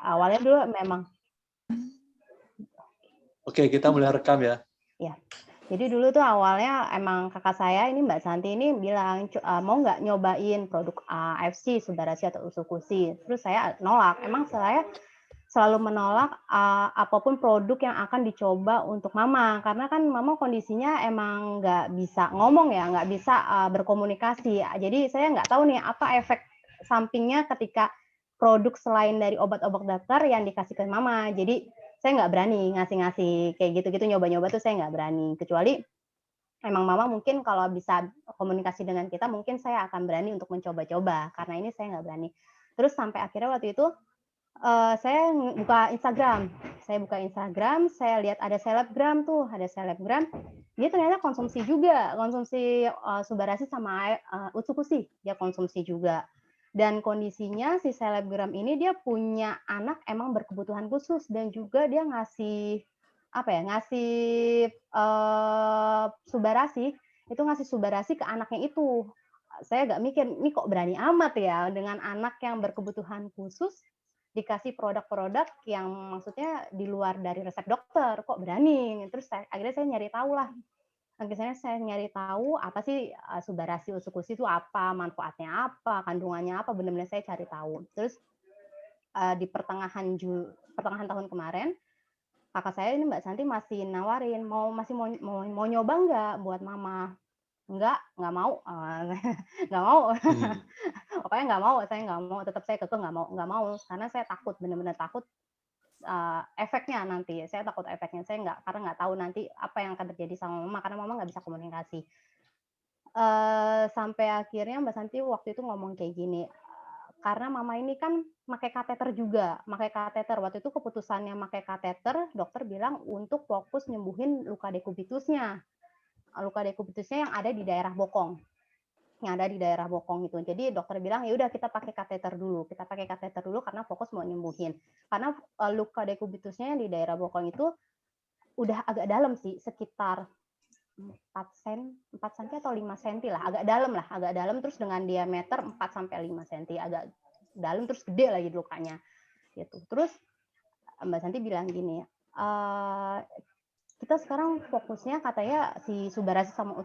awalnya dulu memang. Oke, kita mulai rekam ya. Ya. Jadi dulu tuh awalnya emang kakak saya ini Mbak Santi ini bilang, mau nggak nyobain produk AFC, Subarashi atau Usukushi. Terus saya nolak. Emang saya selalu menolak apapun produk yang akan dicoba untuk mama. Karena kan mama kondisinya emang nggak bisa ngomong ya, nggak bisa berkomunikasi. Jadi saya nggak tahu nih apa efek sampingnya ketika produk selain dari obat-obat dokter yang dikasih ke mama. Jadi saya nggak berani ngasih-ngasih kayak gitu-gitu, nyoba-nyoba tuh saya nggak berani. Kecuali emang mama mungkin kalau bisa komunikasi dengan kita, mungkin saya akan berani untuk mencoba-coba. Karena ini saya nggak berani. Terus sampai akhirnya waktu itu saya buka Instagram. Saya buka Instagram, saya lihat ada selebgram tuh, ada selebgram. Dia ternyata konsumsi juga, konsumsi Subarashi sama Utsukushi, dia konsumsi juga. Dan kondisinya si selebgram ini dia punya anak emang berkebutuhan khusus dan juga dia ngasih Subarashi, itu ngasih Subarashi ke anaknya itu. Saya agak mikir, ini kok berani amat ya dengan anak yang berkebutuhan khusus dikasih produk-produk yang maksudnya di luar dari resep dokter, kok berani? Terus akhirnya saya nyari tahu lah. Akhirnya saya nyari tahu apa sih Subarashi Usukushi itu apa, manfaatnya apa, kandungannya apa, benar-benar saya cari tahu. Terus di pertengahan tahun kemarin, kakak saya ini Mbak Santi masih nawarin mau nyoba nggak buat mama. Nggak mau, nggak mau. Pokoknya nggak mau, saya nggak mau, tetap saya kekeh nggak mau, karena saya takut, benar-benar takut efeknya nanti. Saya takut efeknya, karena nggak tahu nanti apa yang akan terjadi sama mama, karena mama nggak bisa komunikasi. Sampai akhirnya Mbak Santi waktu itu ngomong kayak gini, karena mama ini kan pakai kateter juga, waktu itu keputusannya pakai kateter, dokter bilang untuk fokus nyembuhin luka dekubitusnya yang ada di daerah bokong. Itu. Jadi dokter bilang ya udah kita pakai kateter dulu karena fokus mau nyembuhin. Karena luka dekubitusnya yang di daerah bokong itu udah agak dalam sih, sekitar 4 cm atau 5 cm lah, agak dalam terus dengan diameter 4 sampai 5 cm, agak dalam terus gede lagi lukanya. Gitu. Terus Mbak Santi bilang gini, kita sekarang fokusnya katanya si Subarashi sama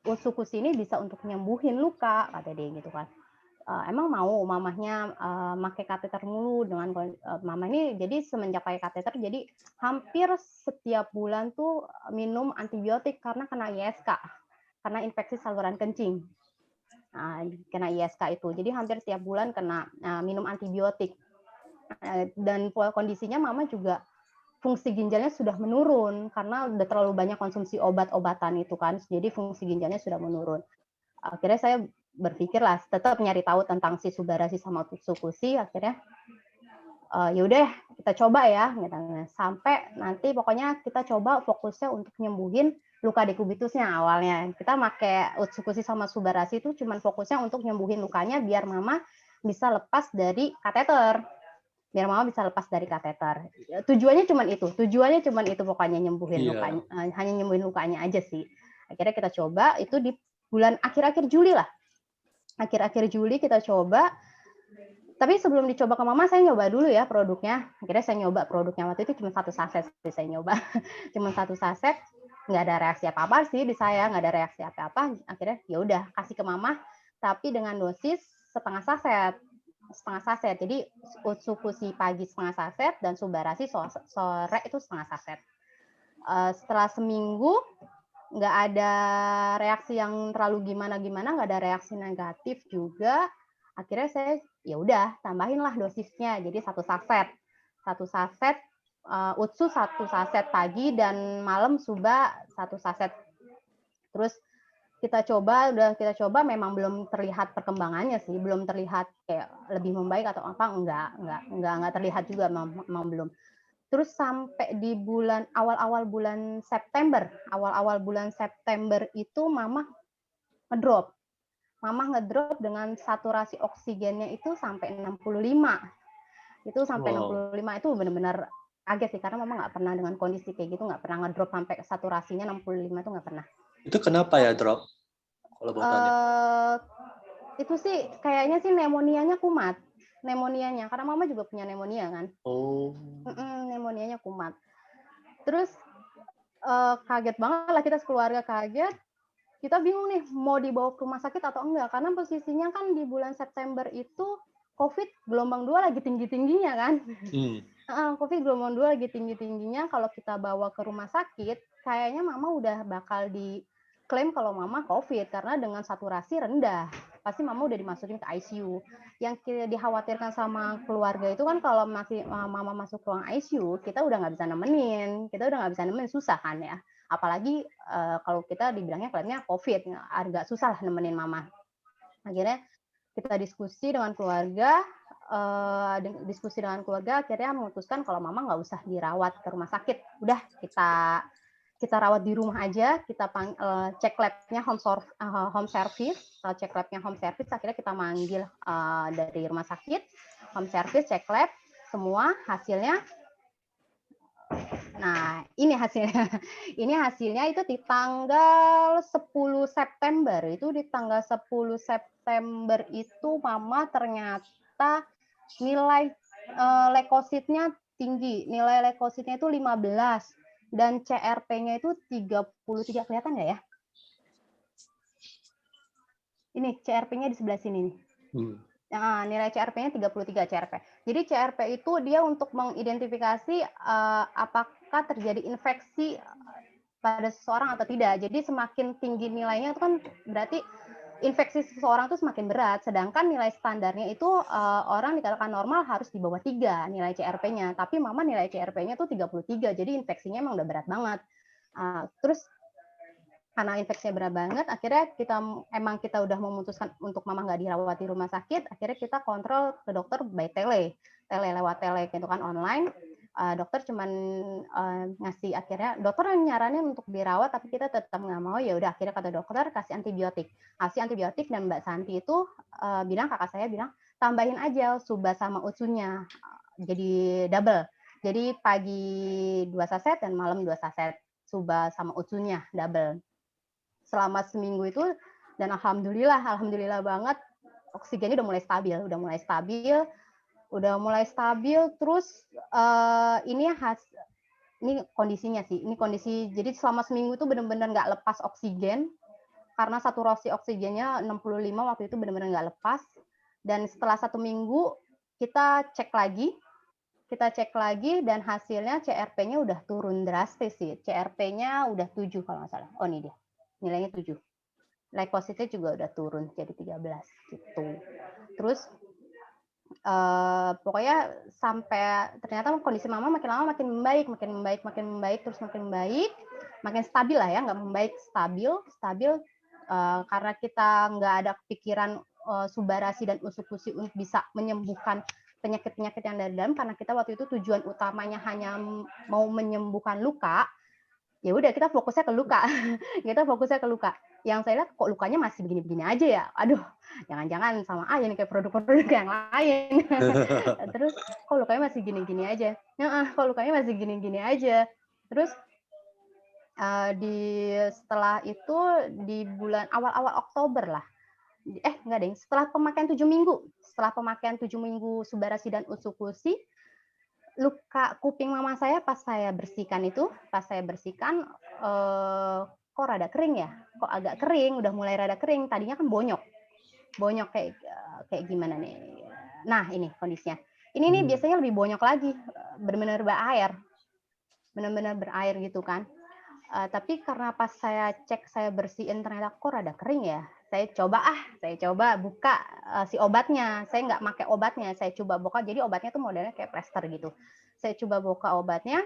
Usukushi ini bisa untuk nyembuhin luka, kata dia gitu kan. Emang mau mamahnya pakai kateter mulu dengan mama ini, jadi semenjak pakai kateter jadi hampir setiap bulan tuh minum antibiotik karena kena ISK, karena infeksi saluran kencing. Kena ISK itu, jadi hampir setiap bulan kena minum antibiotik. Dan kondisinya mama juga fungsi ginjalnya sudah menurun karena udah terlalu banyak konsumsi obat-obatan itu kan, jadi fungsi ginjalnya sudah menurun. Akhirnya saya berpikir lah, tetap nyari tahu tentang si Subarashi sama Usukushi. Akhirnya ya udah kita coba ya, gitu. Sampai nanti pokoknya kita coba fokusnya untuk nyembuhin luka dekubitusnya awalnya. Kita pakai Usukushi sama Subarashi itu cuman fokusnya untuk nyembuhin lukanya biar mama bisa lepas dari kateter. Tujuannya cuma itu pokoknya, nyembuhin lukanya, hanya nyembuhin lukanya aja sih. Akhirnya kita coba itu di bulan akhir-akhir Juli lah. Akhir-akhir Juli kita coba. Tapi sebelum dicoba ke mama, saya nyoba dulu ya produknya. Akhirnya saya nyoba produknya, waktu itu cuma 1 saset saya nyoba. Cuma 1 saset, nggak ada reaksi apa-apa sih di saya, nggak ada reaksi apa-apa. Akhirnya ya udah kasih ke mama, tapi dengan dosis setengah saset. Jadi Usukushi pagi setengah saset dan Subarashi sore itu setengah saset. Setelah seminggu nggak ada reaksi yang terlalu gimana-gimana, nggak ada reaksi negatif juga. Akhirnya saya ya udah tambahin lah dosisnya, jadi 1 saset Utsu 1 saset pagi dan malam Suba 1 saset. Terus kita coba memang belum terlihat perkembangannya sih, belum terlihat kayak lebih membaik atau apa, enggak terlihat juga, memang belum. Terus sampai di awal-awal bulan September itu mama ngedrop dengan saturasi oksigennya itu sampai 65. Itu sampai 65 itu benar-benar kaget sih, karena mama nggak pernah dengan kondisi kayak gitu, nggak pernah ngedrop sampai saturasinya 65 itu nggak pernah. Itu kenapa ya drop? Kalau boleh tanya. Itu sih kayaknya sih pneumonia-nya kumat. pneumonianya, karena mama juga punya pneumonia kan. Oh. Pneumonianya kumat. Terus kaget banget lah kita sekeluarga kaget. Kita bingung nih mau dibawa ke rumah sakit atau enggak, karena posisinya kan di bulan September itu COVID gelombang 2 lagi tinggi-tingginya kan. COVID gelombang 2 lagi tinggi-tingginya, kalau kita bawa ke rumah sakit, kayaknya mama udah bakal diklaim kalau mama COVID, karena dengan saturasi rendah. Pasti mama udah dimasukin ke ICU. Yang dikhawatirkan sama keluarga itu kan kalau mama masuk ruang ICU, kita udah nggak bisa nemenin, susah kan ya. Apalagi kalau kita dibilangnya klaimnya COVID, agak susah lah nemenin mama. Akhirnya kita diskusi dengan keluarga, akhirnya memutuskan kalau mama nggak usah dirawat ke rumah sakit. Udah kita rawat di rumah aja, kita cek labnya home service, akhirnya kita manggil dari rumah sakit, home service, cek lab, semua hasilnya. Nah, ini hasilnya. Ini hasilnya itu di tanggal 10 September. Itu di tanggal 10 September itu mama ternyata nilai leukositnya tinggi. Nilai leukositnya itu 15 dan CRP-nya itu 33. Kelihatan nggak ya? Ini CRP-nya di sebelah sini nih. Nilai CRP-nya 33 CRP. Jadi CRP itu dia untuk mengidentifikasi apakah terjadi infeksi pada seseorang atau tidak. Jadi semakin tinggi nilainya itu kan berarti infeksi seseorang itu semakin berat. Sedangkan nilai standarnya itu orang dikatakan normal harus di bawah 3 nilai CRP-nya. Tapi mama nilai CRP-nya itu 33. Jadi infeksinya emang udah berat banget. Terus karena infeksinya berat banget, akhirnya kita udah memutuskan untuk mama nggak dirawat di rumah sakit, akhirnya kita kontrol ke dokter by lewat tele gitu kan online. Dokter cuman ngasih, akhirnya dokter nyaranin untuk dirawat, tapi kita tetap nggak mau. Ya udah, akhirnya kata dokter kasih antibiotik, dan Mbak Santi itu kakak saya bilang tambahin aja suba sama ucunya, jadi double. Jadi pagi 2 saset dan malam 2 saset suba sama ucunya double. Selama seminggu itu, dan alhamdulillah banget oksigennya udah mulai stabil. Terus ini kondisinya sih, ini kondisi, jadi selama seminggu itu benar-benar nggak lepas oksigen, karena saturasi oksigennya 65 waktu itu benar-benar nggak lepas. Dan setelah 1 minggu kita cek lagi dan hasilnya CRP-nya udah turun drastis sih. CRP-nya udah 7 kalau nggak salah. Oh, ini dia. Nilainya 7. Leukositnya juga udah turun jadi 13 gitu. Terus pokoknya sampai ternyata kondisi mama makin lama makin membaik, terus makin stabil lah ya, nggak membaik, stabil karena kita nggak ada pikiran subarasi dan usukusi untuk bisa menyembuhkan penyakit-penyakit yang dari dalam, karena kita waktu itu tujuan utamanya hanya mau menyembuhkan luka. Ya udah, kita fokusnya ke luka. Yang saya lihat kok lukanya masih begini-begini aja ya. Aduh, jangan-jangan sama aja nih kayak produk-produk yang lain. Terus kok lukanya masih gini-gini aja. Terus setelah itu di bulan awal Oktober lah. Enggak deh, setelah pemakaian 7 minggu subarasi dan usukusi, luka kuping mama saya pas saya bersihkan kok rada kering ya, kok agak kering, udah mulai rada kering. Tadinya kan bonyok kayak gimana nih. Nah, ini kondisinya. Ini nih biasanya lebih bonyok lagi, benar-benar berair gitu kan. Tapi karena pas saya cek, saya bersihin, ternyata kok rada kering ya. Saya coba buka si obatnya. Saya nggak pakai obatnya, saya coba buka. Jadi obatnya tuh modelnya kayak plester gitu. Saya coba buka obatnya,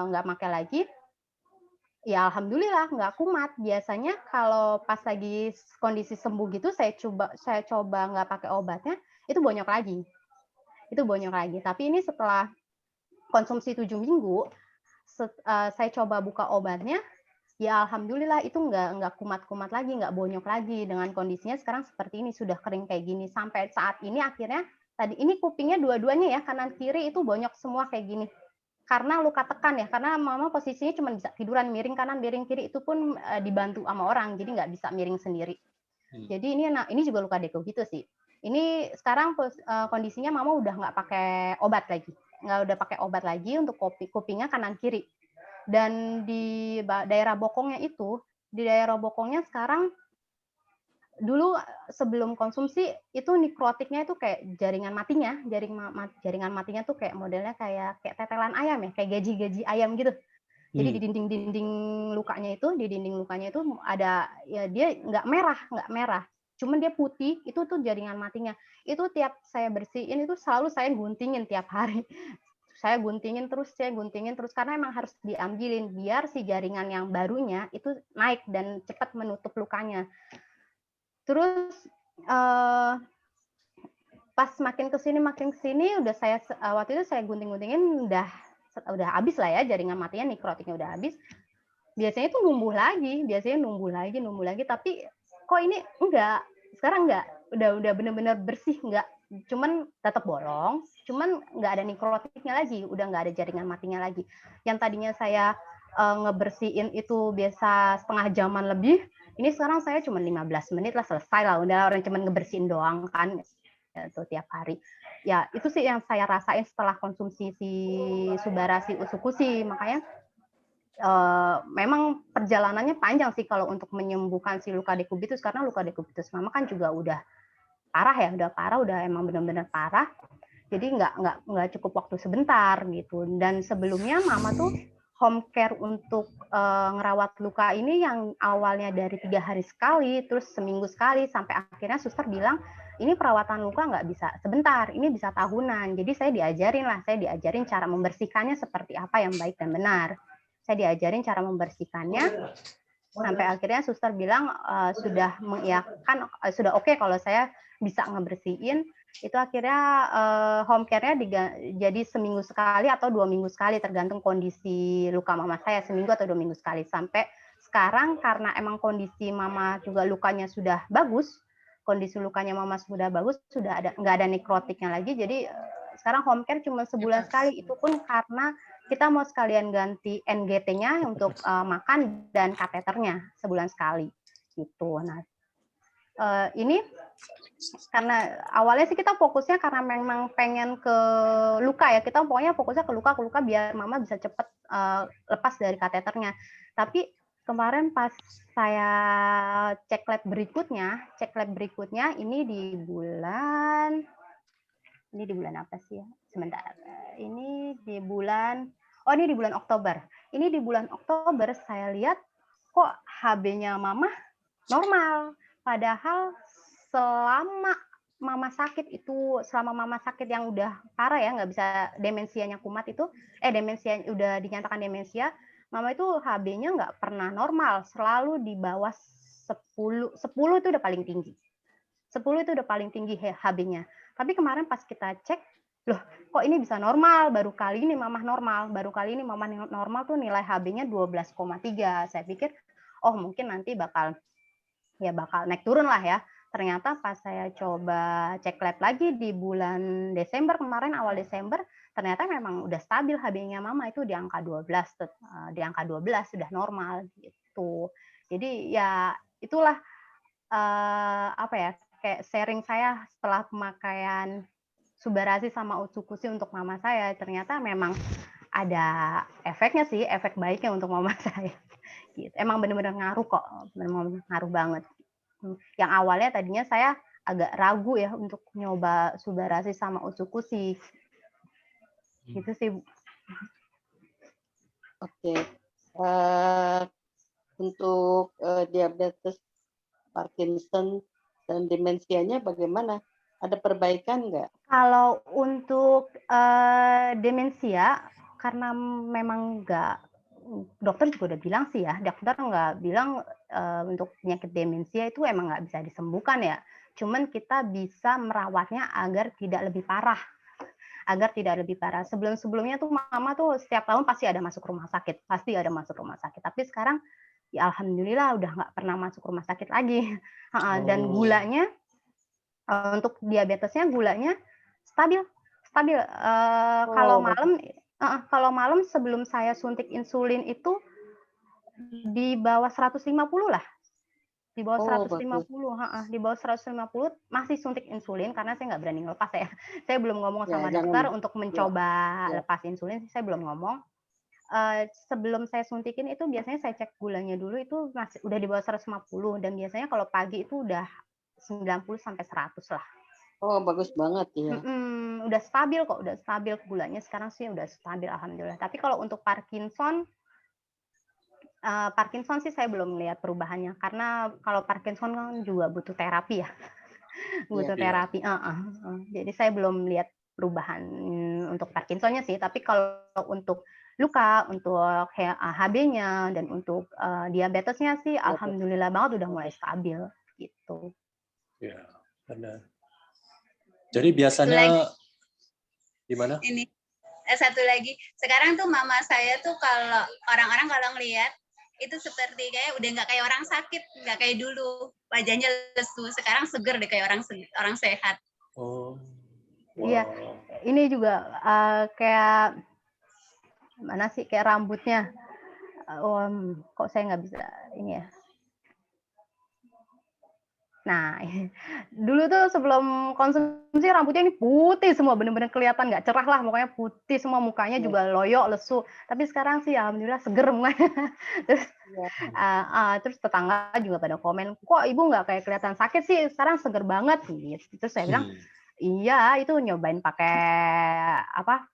nggak pakai lagi. Ya alhamdulillah nggak kumat. Biasanya kalau pas lagi kondisi sembuh gitu, saya coba nggak pakai obatnya, itu bonyok lagi. Tapi ini setelah konsumsi 7 minggu, saya coba buka obatnya, ya alhamdulillah itu nggak kumat-kumat lagi, nggak bonyok lagi. Dengan kondisinya sekarang seperti ini, sudah kering kayak gini. Sampai saat ini akhirnya, tadi ini kupingnya dua-duanya ya, kanan kiri itu bonyok semua kayak gini. Karena luka tekan ya, karena mama posisinya cuma bisa tiduran miring kanan, miring kiri, itu pun dibantu sama orang, jadi nggak bisa miring sendiri. Jadi ini juga luka deku gitu sih. Ini sekarang kondisinya mama udah nggak pakai obat lagi, udah pakai obat lagi untuk kupingnya kanan kiri. Dan di daerah bokongnya sekarang, dulu sebelum konsumsi itu nekrotiknya itu kayak jaringan matinya tuh kayak modelnya kayak tetelan ayam ya, kayak gaji ayam gitu. Jadi di dinding lukanya itu ada ya, dia nggak merah, cuman dia putih, itu tuh jaringan matinya. Itu tiap saya bersihin itu selalu saya guntingin tiap hari. Saya guntingin terus karena emang harus diambilin biar si jaringan yang barunya itu naik dan cepat menutup lukanya. Terus pas makin kesini udah waktu itu saya gunting-guntingin udah habis lah ya, jaringan matinya, nekrotiknya udah habis. Biasanya itu numbuh lagi, tapi kok ini sekarang udah benar-benar bersih, cuman tetap bolong, cuman nggak ada nekrotiknya lagi, udah nggak ada jaringan matinya lagi. Yang tadinya saya ngebersihin itu biasa setengah jaman lebih, ini sekarang saya cuma 15 menit lah selesai lah, udah orang cuma ngebersihin doang kan, itu tiap hari. Ya itu sih yang saya rasain setelah konsumsi si Subara-C Usukushi. Makanya memang perjalanannya panjang sih kalau untuk menyembuhkan si luka dekubitus, karena luka dekubitus mama kan juga udah parah ya, udah emang benar-benar parah. Jadi nggak cukup waktu sebentar gitu. Dan sebelumnya mama tuh home care untuk ngerawat luka ini yang awalnya dari 3 hari sekali, terus seminggu sekali, sampai akhirnya suster bilang ini perawatan luka nggak bisa sebentar, ini bisa tahunan. Jadi saya diajarin cara membersihkannya seperti apa yang baik dan benar. Saya diajarin cara membersihkannya sampai akhirnya suster bilang sudah mengiyakan, sudah oke kalau saya bisa ngebersihin. Itu akhirnya home care-nya jadi seminggu sekali atau 2 minggu sekali, tergantung kondisi luka mama saya, seminggu atau 2 minggu sekali. Sampai sekarang karena emang kondisi mama juga lukanya sudah bagus, sudah nggak ada nekrotiknya lagi, jadi sekarang home care cuma sebulan sekali, itu pun karena kita mau sekalian ganti NGT-nya untuk makan dan kateternya sebulan sekali gitu. Nah, ini karena awalnya sih kita fokusnya karena memang pengen ke luka ya, kita pokoknya fokusnya ke luka biar mama bisa cepat lepas dari kateternya. Tapi kemarin pas saya cek lab berikutnya ini di bulan apa sih ya? Sebentar. Ini di bulan Oktober. Ini di bulan Oktober saya lihat kok HB-nya mama normal. Padahal selama mama sakit yang udah parah ya, nggak bisa, demensianya kumat itu, demensia udah dinyatakan demensia, mama itu HB-nya nggak pernah normal, selalu di bawah 10 itu udah paling tinggi. 10 itu udah paling tinggi HB-nya. Tapi kemarin pas kita cek, loh kok ini bisa normal, baru kali ini mama normal tuh nilai HB-nya 12,3. Saya pikir, oh mungkin nanti bakal naik turun lah ya. Ternyata pas saya coba cek lab lagi di bulan Desember kemarin, awal Desember, ternyata memang udah stabil HB-nya mama itu di angka 12, sudah normal gitu. Jadi ya itulah kayak sharing saya setelah pemakaian Subara-C sama Usukushi untuk mama saya. Ternyata memang ada efeknya sih, efek baiknya untuk mama saya. Gitu. Emang benar-benar ngaruh kok, benar-benar ngaruh banget. Yang awalnya tadinya saya agak ragu ya untuk nyoba Subara-C sama Usukushi. Gitu sih, Bu. Oke. Untuk diabetes Parkinson dan demensianya bagaimana? Ada perbaikan nggak? Kalau untuk demensia, karena memang nggak, dokter juga udah bilang sih ya, dokter nggak bilang untuk penyakit demensia itu emang nggak bisa disembuhkan ya. Cuman kita bisa merawatnya agar tidak lebih parah. Sebelum-sebelumnya tuh mama tuh setiap tahun pasti ada masuk rumah sakit. Tapi sekarang ya alhamdulillah udah nggak pernah masuk rumah sakit lagi. Dan gulanya, untuk diabetesnya gulanya stabil. Kalau malam sebelum saya suntik insulin itu di bawah 150 lah. Di bawah Oh, bagus. 150, heeh, di bawah 150 masih suntik insulin karena saya nggak berani ngelepas ya. Saya belum ngomong Ya, sama jangan. dokter untuk Ya, mencoba ya. lepas insulin, saya belum ngomong. Sebelum saya suntikin itu biasanya saya cek gulanya dulu itu masih udah di bawah 150 dan biasanya kalau pagi itu udah 90 sampai 100 lah. Oh, bagus banget ya. Udah stabil kok, udah stabil gulanya sekarang sih udah stabil alhamdulillah. Tapi kalau untuk Parkinson sih saya belum lihat perubahannya karena kalau Parkinson kan juga butuh terapi ya, Iya. butuh Iya. terapi. Jadi saya belum lihat perubahan untuk Parkinsonnya sih, tapi kalau untuk luka, untuk HB-nya dan untuk diabetesnya sih alhamdulillah banget udah mulai stabil gitu. Iya, benar. Jadi Satu biasanya lagi, gimana? ini satu lagi. Sekarang tuh mama saya tuh kalau orang-orang kalau ngelihat itu seperti kayak udah nggak kayak orang sakit, nggak kayak dulu. Wajahnya lesu. Sekarang seger deh kayak orang sehat. Oh, Iya, wow. ini juga kayak mana sih kayak rambutnya. Kok saya nggak bisa ini ya. Nah, dulu tuh sebelum konsumsi rambutnya ini putih semua, bener-bener kelihatan nggak cerah lah, pokoknya putih semua, mukanya Ya. juga loyok, lesu. Tapi sekarang sih alhamdulillah seger mukanya. Terus, Ya. terus tetangga juga pada komen, kok ibu nggak kayak kelihatan sakit sih, sekarang seger banget. Gitu. Terus saya bilang, iya itu nyobain pakai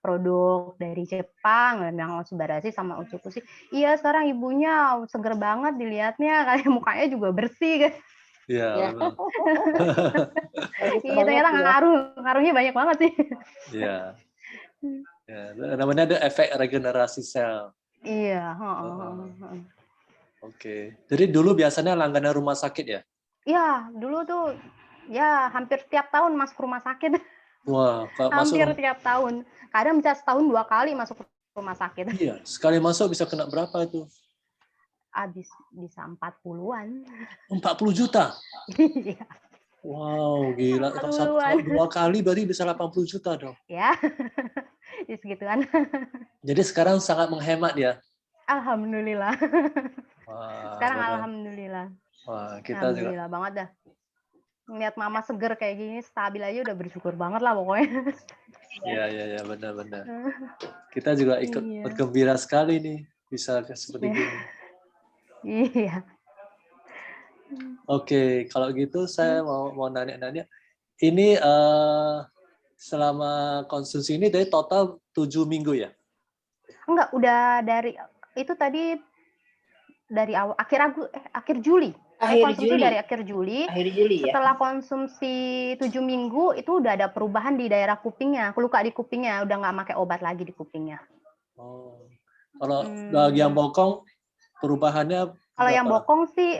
produk dari Jepang, yang Subarasi sama Utsukushi. Iya sekarang ibunya seger banget dilihatnya, kayak mukanya juga bersih. Iya, Ya. benar. Bagus Iya, banget ternyata ya. ngaruhnya banyak banget sih. Iya. Ya, namanya ada efek regenerasi sel. Iya, Oke. Jadi dulu biasanya langganan rumah sakit ya? Iya, dulu tuh ya hampir tiap tahun masuk rumah sakit. Wah, kalau Hampir masuk tiap tahun. Kadang bisa setahun 2 kali masuk rumah sakit. iya, sekali masuk bisa kena berapa itu? Habis bisa 40-an. 40 juta. Iya, Wow, gila. Kalau 40-an. 2 kali berarti bisa 80 juta dong. Ya, di segituan. Jadi sekarang sangat menghemat ya. Alhamdulillah. Wah, Sekarang benar. alhamdulillah. Wah, kita juga. Alhamdulillah banget dah. Ngeliat mama seger kayak gini, stabil aja udah bersyukur banget lah pokoknya. Iya, benar-benar. Kita juga ikut Iya. bergembira sekali nih bisa seperti gini. Iya. Oke, kalau gitu saya mau nanya-nanya. Ini selama konsumsi ini dari total 7 minggu ya? Enggak, udah dari itu tadi dari akhir Juli. Saya konsumsi dari akhir Juli. Setelah konsumsi 7 minggu itu udah ada perubahan di daerah kupingnya, luka di kupingnya, udah nggak pakai obat lagi di kupingnya. Oh. Kalau bagian bokong perubahannya kalau yang berapa? bokong sih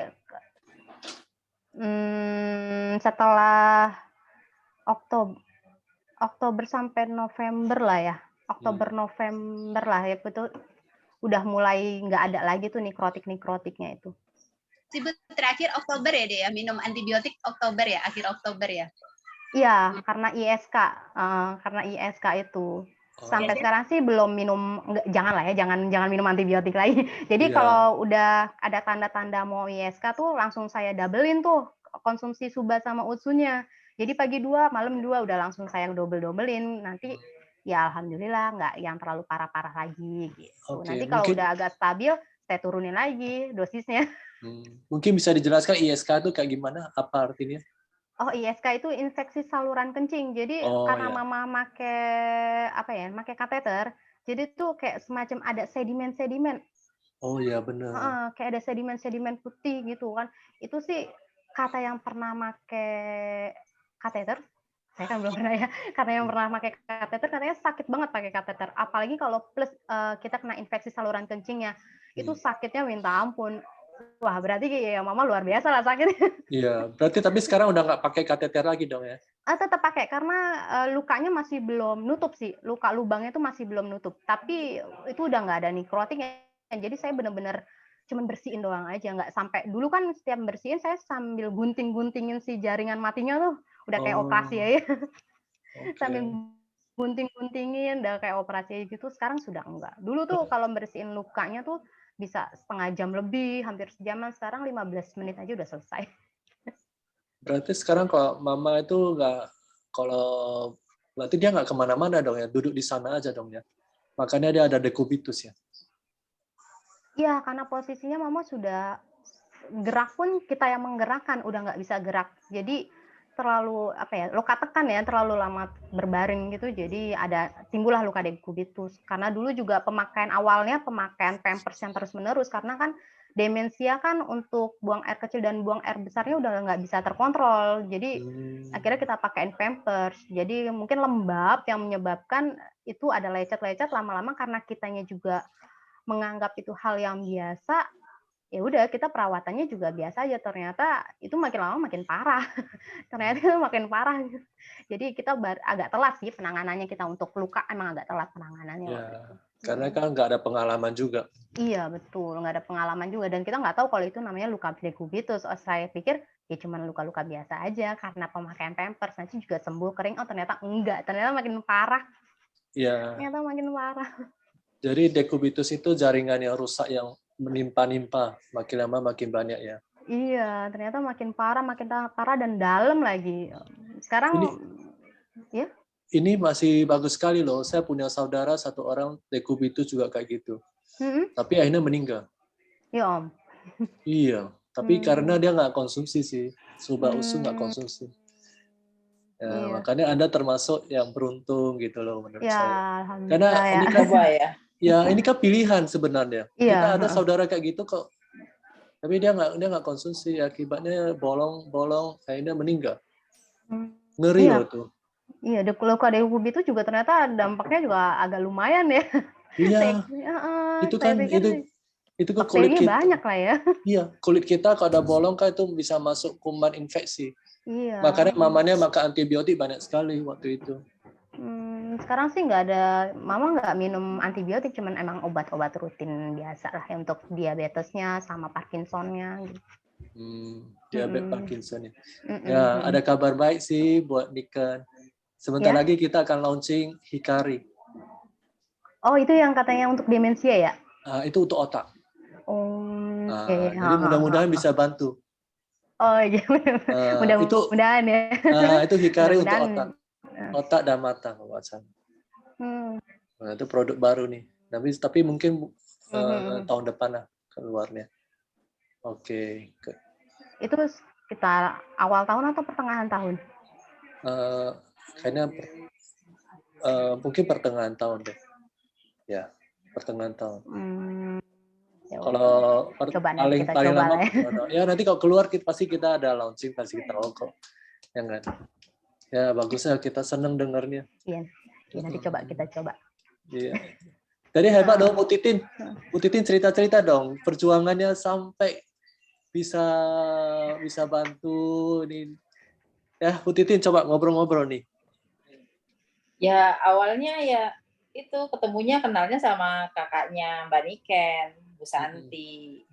setelah Oktober sampai November lah ya. Oktober-November lah ya, itu udah mulai nggak ada lagi tuh nikrotiknya itu. Terakhir Oktober ya deh ya, minum antibiotik Oktober ya, akhir Oktober ya. Iya, karena ISK itu. Sampai sekarang sih belum minum, jangan lah ya, jangan minum antibiotik lagi. Jadi kalau udah ada tanda-tanda mau ISK tuh langsung saya doublein tuh konsumsi Suba sama Utsunya. Jadi pagi 2, malam 2 udah langsung saya dobelin. Nanti ya alhamdulillah nggak yang terlalu parah-parah lagi gitu. Nanti kalau udah agak stabil, saya turunin lagi dosisnya. Mungkin bisa dijelaskan ISK itu kayak gimana? Apa artinya? Oh, ISK itu infeksi saluran kencing. Jadi karena mama make kateter, jadi tuh kayak semacam ada sedimen-sedimen. Oh iya benar. Kayak ada sedimen-sedimen putih gitu kan. Itu sih kata yang pernah make kateter. Saya kan belum pernah ya. Karena yang pernah pakai kateter katanya sakit banget pakai kateter. Apalagi kalau plus kita kena infeksi saluran kencingnya, itu sakitnya minta ampun. Wah, berarti ya mama luar biasa lah sakitnya. Iya, berarti tapi sekarang udah nggak pakai kateter lagi dong ya? Tetap pakai karena lukanya masih belum nutup sih. Luka lubangnya itu masih belum nutup. Tapi itu udah nggak ada nikrotiknya. Jadi saya benar-benar cuman bersihin doang aja, nggak sampai dulu kan setiap bersihin saya sambil gunting-guntingin si jaringan matinya tuh, udah kayak operasi ya. Sambil gunting-guntingin, udah kayak operasi gitu, sekarang sudah enggak. Dulu tuh kalau bersihin lukanya tuh bisa setengah jam lebih, hampir sejaman, sekarang 15 menit aja udah selesai. Berarti sekarang kalau mama itu berarti dia nggak kemana-mana dong ya, duduk di sana aja dong ya. Makanya dia ada dekubitus ya. Iya, karena posisinya mama sudah gerak pun kita yang menggerakkan, udah nggak bisa gerak. Jadi terlalu luka tekan ya, terlalu lama berbaring gitu, jadi timbullah luka dekubitus. Karena dulu juga pemakaian pampers yang terus-menerus, karena kan demensia kan untuk buang air kecil dan buang air besarnya udah nggak bisa terkontrol. Jadi akhirnya kita pakaiin pampers. Jadi mungkin lembab yang menyebabkan itu ada lecet-lecet lama-lama karena kitanya juga menganggap itu hal yang biasa. Ya udah, kita perawatannya juga biasa aja, ternyata itu makin lama makin parah. Ternyata itu makin parah. Jadi kita agak telat sih penanganannya, kita untuk luka emang agak telat penanganannya. Ya, karena kan nggak ada pengalaman juga. Iya, betul, nggak ada pengalaman juga, dan kita nggak tahu kalau itu namanya luka dekubitus. Saya pikir ya cuma luka-luka biasa aja karena pemakaian pampers, nanti juga sembuh kering. Oh ternyata enggak, ternyata makin parah. Iya. Ternyata makin parah. Jadi dekubitus itu jaringan yang rusak yang menimpa-nimpa, makin lama makin banyak ya. Iya, ternyata makin parah dan dalam lagi. Sekarang Ini masih bagus sekali loh. Saya punya saudara satu orang dekubitus juga kayak gitu. Tapi akhirnya meninggal. Ya Om. Iya, tapi karena dia nggak konsumsi sih. Subah usu nggak konsumsi. Ya, makanya Anda termasuk yang beruntung gitu loh menurut saya. Karena ini kan ini kan pilihan sebenarnya. Kita ada saudara kayak gitu kok. Tapi dia nggak konsumsi, akibatnya bolong akhirnya meninggal. Ngeri loh tuh. Iya, luka dekubitus juga ternyata dampaknya juga agak lumayan ya. Iya. Itu kan itu ke kulit kita. Banyak lah ya. Iya, kulit kita kalau ada bolong kan itu bisa masuk kuman infeksi. Iya. Makanya mamanya makan antibiotik banyak sekali waktu itu. Sekarang sih nggak ada, mama nggak minum antibiotik, cuman emang obat-obat rutin biasa lah ya untuk diabetesnya sama Parkinsonnya. Gitu. Diabetes Parkinson ya. Ya, ada kabar baik sih buat Niken. Sebentar lagi kita akan launching Hikari. Oh, itu yang katanya untuk demensia ya? Itu untuk otak. Jadi mudah-mudahan bisa bantu. Oh iya, mudah-mudahan ya. Itu Hikari untuk otak dan mata wacana. Nah, itu produk baru nih. Tapi mungkin tahun depan lah keluarnya. Oke. Itu kita awal tahun atau pertengahan tahun? Kayaknya mungkin pertengahan tahun deh. Ya, pertengahan tahun. Kalau paling lama ya nanti kalau keluar pasti kita ada launching, pasti kita tahu kok. Ya enggak? Ya bagusnya, kita seneng dengarnya. Iya. Ya, nanti kita coba. Iya. Tadi hebat dong Bu Titin. Bu Titin cerita-cerita dong perjuangannya sampai bisa bantu nih. Ya, Bu Titin coba ngobrol-ngobrol nih. Ya, awalnya ya itu kenalnya sama kakaknya Mbak Niken, Bu Santi.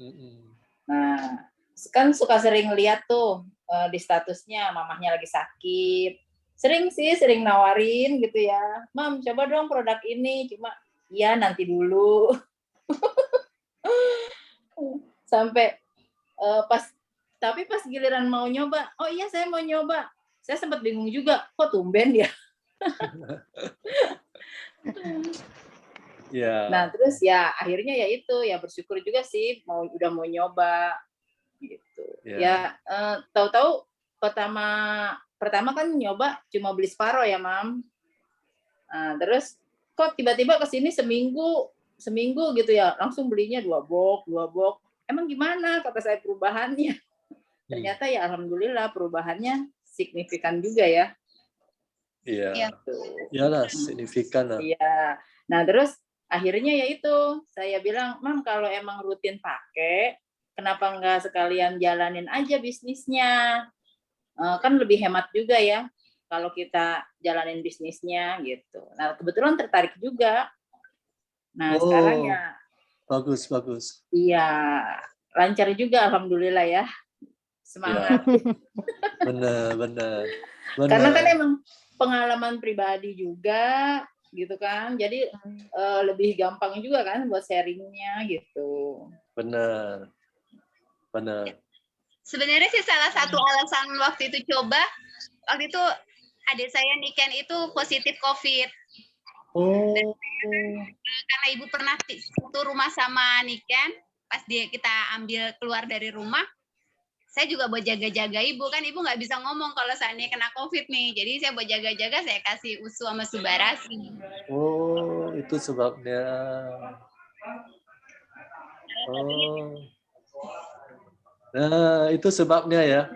Nah, kan suka sering lihat tuh di statusnya mamahnya lagi sakit. Sering nawarin gitu ya. Mam, coba dong produk ini. Cuma, iya nanti dulu. Sampai tapi pas giliran mau nyoba, oh iya saya mau nyoba. Saya sempat bingung juga, kok tumben ya? Nah, terus ya akhirnya ya itu, ya bersyukur juga sih udah mau nyoba gitu. Ya tahu-tahu pertama kan nyoba cuma beli separoh ya, Mam. Nah, terus kok tiba-tiba kesini seminggu gitu ya, langsung belinya 2 box. Emang gimana kata saya perubahannya? Ternyata ya alhamdulillah perubahannya signifikan juga ya. Iya. Iyalah, signifikan lah. Iya. Nah, terus akhirnya ya itu saya bilang, Mam, kalau emang rutin pakai, kenapa nggak sekalian jalanin aja bisnisnya? Kan lebih hemat juga ya kalau kita jalanin bisnisnya gitu. Nah, kebetulan tertarik juga. Nah, sekarang ya bagus. Iya, lancar juga alhamdulillah ya. Semangat. Ya. Benar. Karena kan emang pengalaman pribadi juga gitu kan. Jadi lebih gampang juga kan buat sharingnya gitu. Benar. Sebenarnya sih salah satu alasan waktu itu adik saya Niken itu positif COVID. Dan karena ibu pernah satu rumah sama Niken, pas kita ambil keluar dari rumah, saya juga buat jaga-jaga ibu, kan ibu nggak bisa ngomong kalau seandainya kena COVID nih, jadi saya buat jaga-jaga, saya kasih usu sama Subarasi. Oh, itu sebabnya. Nah, itu sebabnya ya.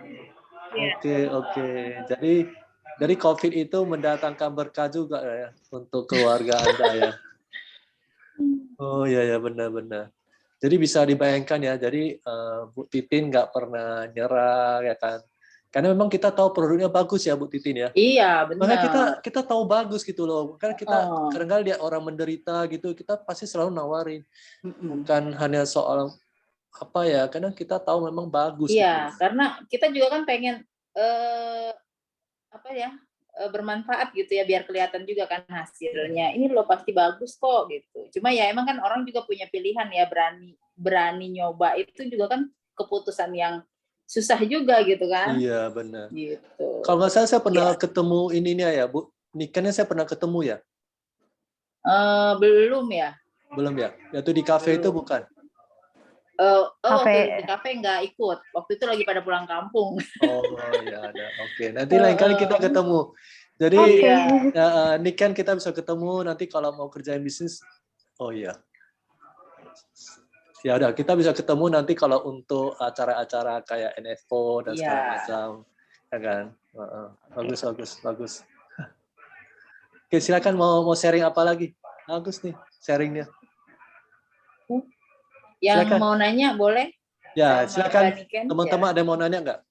Oke. Jadi dari COVID itu mendatangkan berkah juga ya untuk keluarga Anda ya. Oh ya benar. Jadi bisa dibayangkan ya. Jadi Bu Titin nggak pernah nyerah ya kan. Karena memang kita tahu produknya bagus ya Bu Titin ya. Iya benar. Makanya kita tahu bagus gitu loh. Karena kita kadang-kadang lihat orang menderita gitu, kita pasti selalu nawarin. Bukan hanya soal apa ya, karena kita tahu memang bagus. Iya, gitu. karena kita juga kan pengen bermanfaat gitu ya, biar kelihatan juga kan hasilnya. Ini loh pasti bagus kok gitu. Cuma ya emang kan orang juga punya pilihan ya, berani nyoba itu juga kan keputusan yang susah juga gitu kan. Iya benar. Gitu. Kalau nggak salah saya pernah ketemu ininya ya Bu. Nikennya saya pernah ketemu ya. Belum ya. Belum ya. Itu di kafe itu bukan. Waktu di kafe nggak ikut. Waktu itu lagi pada pulang kampung. Oh ya ada. Oke. Nanti lain kali kita ketemu. Jadi Niken kita bisa ketemu nanti kalau mau kerjain bisnis. Oh iya. Ya udah kita bisa ketemu nanti kalau untuk acara-acara kayak NFO dan segala macam. Ya kan. Bagus. Oke, silakan mau sharing apa lagi? Bagus nih sharingnya. Yang silakan. Mau nanya boleh? Ya, silakan. Teman-teman ada yang mau nanya nggak?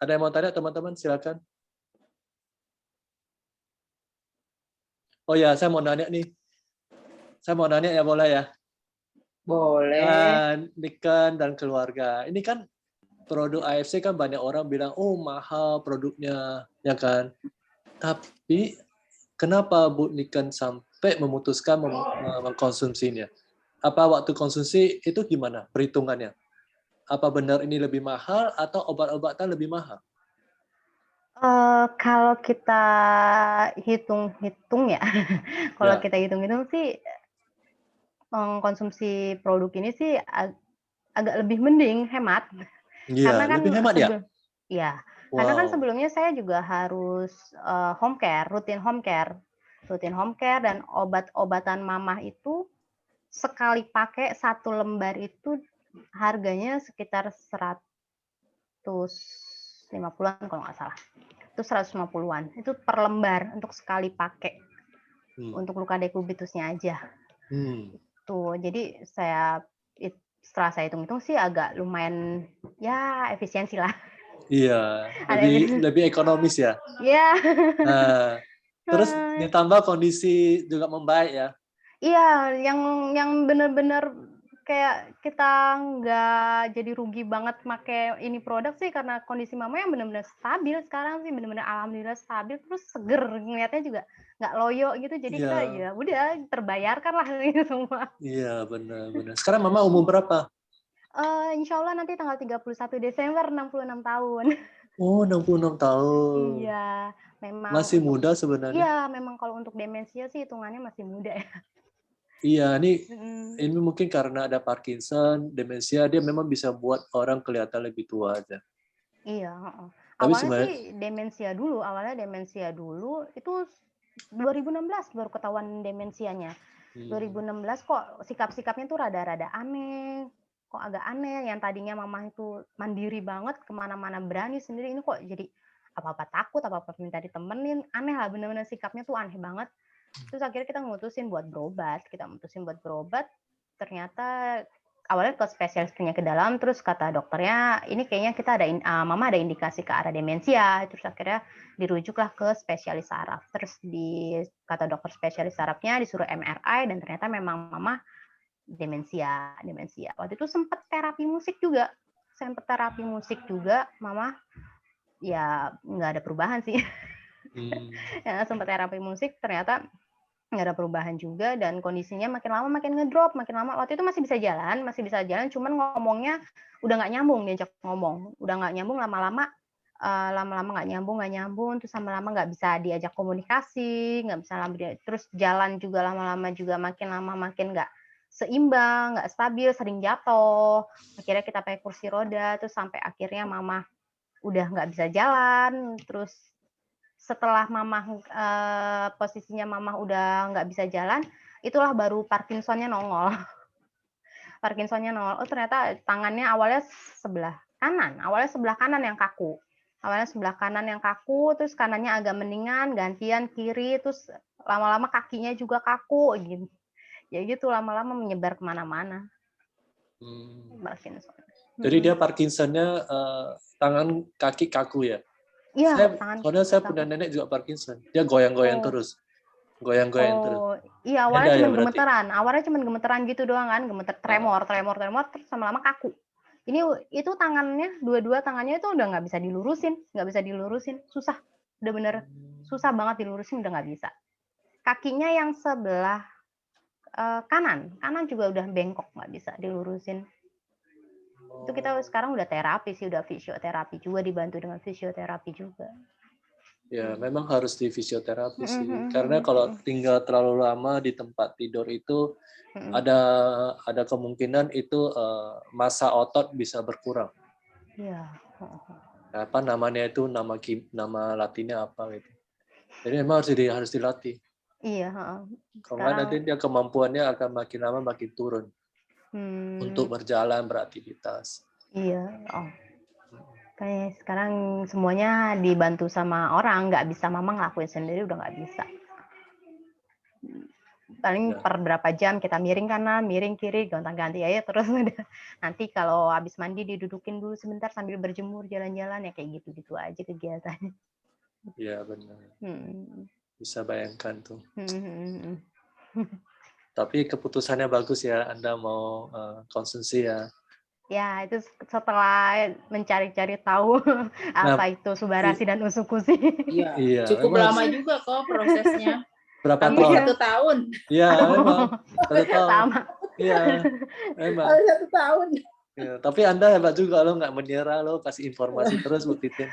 Ada yang mau tanya teman-teman? Silakan. Oh ya, saya mau nanya nih. Saya mau nanya ya, boleh ya? Boleh. Niken dan keluarga. Ini kan produk AFC kan banyak orang bilang, oh mahal produknya, ya kan? Tapi kenapa Bu Niken sampai memutuskan mengkonsumsinya? Apa waktu konsumsi itu gimana perhitungannya? Apa benar ini lebih mahal atau obat-obatan lebih mahal? Kalau kita hitung-hitung ya, kalau kita hitung-hitung sih mengkonsumsi produk ini sih agak lebih mending hemat. Iya, karena kan lebih hemat ya? Iya, karena kan sebelumnya saya juga harus rutin home care dan obat-obatan mamah itu sekali pakai 1 lembar itu harganya sekitar 150-an kalau nggak salah. Itu 150-an. Itu per lembar untuk sekali pakai. Untuk luka dekubitusnya aja. Tuh, jadi setelah saya hitung-hitung sih agak lumayan ya efisiensi lah. Iya, lebih ekonomis ya. Iya. Terus ditambah kondisi juga membaik ya. Iya, yang benar-benar kayak kita nggak jadi rugi banget pakai ini produk sih karena kondisi mama yang benar-benar stabil sekarang sih, benar-benar alhamdulillah stabil, terus seger ngeliatnya juga nggak loyo gitu, jadi kita ya udah terbayarkan lah ini semua. Iya benar. Sekarang mama umur berapa? Insya Allah nanti tanggal 31 Desember 66 tahun. Oh 66 tahun. Iya, memang masih muda sebenarnya. Iya, memang kalau untuk demensia sih hitungannya masih muda ya. Iya, ini mungkin karena ada Parkinson, demensia, dia memang bisa buat orang kelihatan lebih tua aja. Iya, awalnya demensia dulu itu 2016 baru ketahuan demensianya. 2016 kok sikap-sikapnya tuh rada-rada aneh, kok agak aneh. Yang tadinya mama itu mandiri banget, kemana-mana berani sendiri, ini kok jadi apa-apa takut, apa-apa minta ditemenin, aneh lah, bener-bener sikapnya tuh aneh banget. Terus akhirnya kita mutusin buat berobat, ternyata awalnya ke spesialis penyakit dalam, terus kata dokternya ini kayaknya kita ada mama ada indikasi ke arah demensia, terus akhirnya dirujuklah ke spesialis saraf. Terus kata dokter spesialis sarafnya disuruh MRI dan ternyata memang mama demensia. Waktu itu sempat terapi musik juga, mama ya nggak ada perubahan sih. Ya, sempat terapi musik ternyata nggak ada perubahan juga dan kondisinya makin lama makin ngedrop, makin lama. Waktu itu masih bisa jalan, cuman ngomongnya udah nggak nyambung, diajak ngomong udah nggak nyambung, lama-lama nggak nyambung, terus lama-lama nggak bisa diajak komunikasi, nggak bisa terus jalan juga lama-lama juga makin lama makin nggak seimbang, nggak stabil, sering jatuh. Akhirnya kita pakai kursi roda, terus sampai akhirnya mama udah nggak bisa jalan. Terus setelah posisinya mama udah nggak bisa jalan, itulah baru Parkinsonnya nongol. Oh ternyata tangannya awalnya sebelah kanan yang kaku. Terus kanannya agak mendingan, gantian kiri, terus lama-lama kakinya juga kaku gitu. Ya gitu lama-lama menyebar kemana-mana. Parkinson. Jadi dia Parkinsonnya tangan kaki kaku ya? Iya, soalnya saya punya nenek juga Parkinson. Dia goyang-goyang terus. Terus. Iya, awalnya cuma gemeteran gitu doang kan, tremor, terus lama-lama kaku. Itu tangannya, dua tangannya itu udah nggak bisa dilurusin, susah. Udah bener susah banget dilurusin, udah nggak bisa. Kakinya yang sebelah kanan juga udah bengkok, nggak bisa dilurusin. Itu kita sekarang udah terapi sih, udah fisioterapi juga, dibantu dengan fisioterapi juga. Ya, memang harus di fisioterapi sih. Karena kalau tinggal terlalu lama di tempat tidur itu ada kemungkinan itu massa otot bisa berkurang. Iya. Apa namanya itu, nama latinnya apa gitu. Jadi memang harus dilatih. Iya, Kalau nggak nanti dia kemampuannya akan makin lama makin turun. Untuk berjalan, beraktivitas. Iya. Kayak sekarang semuanya dibantu sama orang, nggak bisa mama ngelakuin sendiri, udah nggak bisa. Paling per berapa jam kita miring kanan, miring kiri, gonta-ganti aja terus udah. Nanti kalau habis mandi didudukin dulu sebentar sambil berjemur, jalan-jalan, ya kayak gitu-gitu aja kegiatannya. Iya benar. Bisa bayangkan tuh. Tapi keputusannya bagus ya, Anda mau konsumsi ya. Ya, itu setelah mencari-cari tahu apa itu subarasi dan usukusi. Iya, cukup lama juga kok prosesnya. Berapa tahun? 1 tahun. Iya, memang. 1 tahun. Sama. Iya, memang. 1 tahun. Ya, tapi Anda hebat juga, lo nggak menyerah, lo kasih informasi terus, Bu Titin.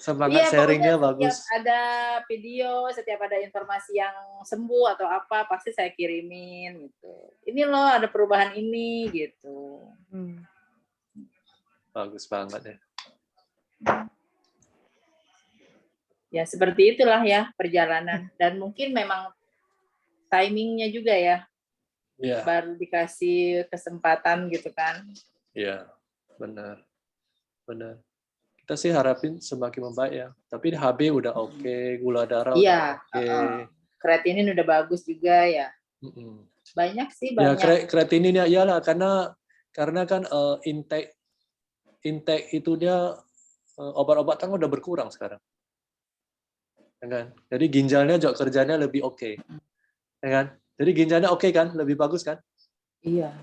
Semangat sharingnya bagus. Setiap ada video, setiap ada informasi yang sembuh atau apa, pasti saya kirimin gitu. Ini loh ada perubahan ini gitu. Bagus banget ya. Ya seperti itulah ya perjalanan. Dan mungkin memang timingnya juga ya. Iya. Baru dikasih kesempatan gitu kan. Iya, benar. Kita sih harapin semakin membaik ya. Tapi HB udah oke, gula darah udah oke. Kreatinin udah bagus juga ya. Banyak sih, banyak. Ya kreatinin ya iyalah, karena kan intake itu dia obat-obatan udah berkurang sekarang. Ya kan? Jadi ginjalnya juga kerjanya lebih oke. Ya kan? Jadi ginjalnya oke kan? Lebih bagus kan? Iya.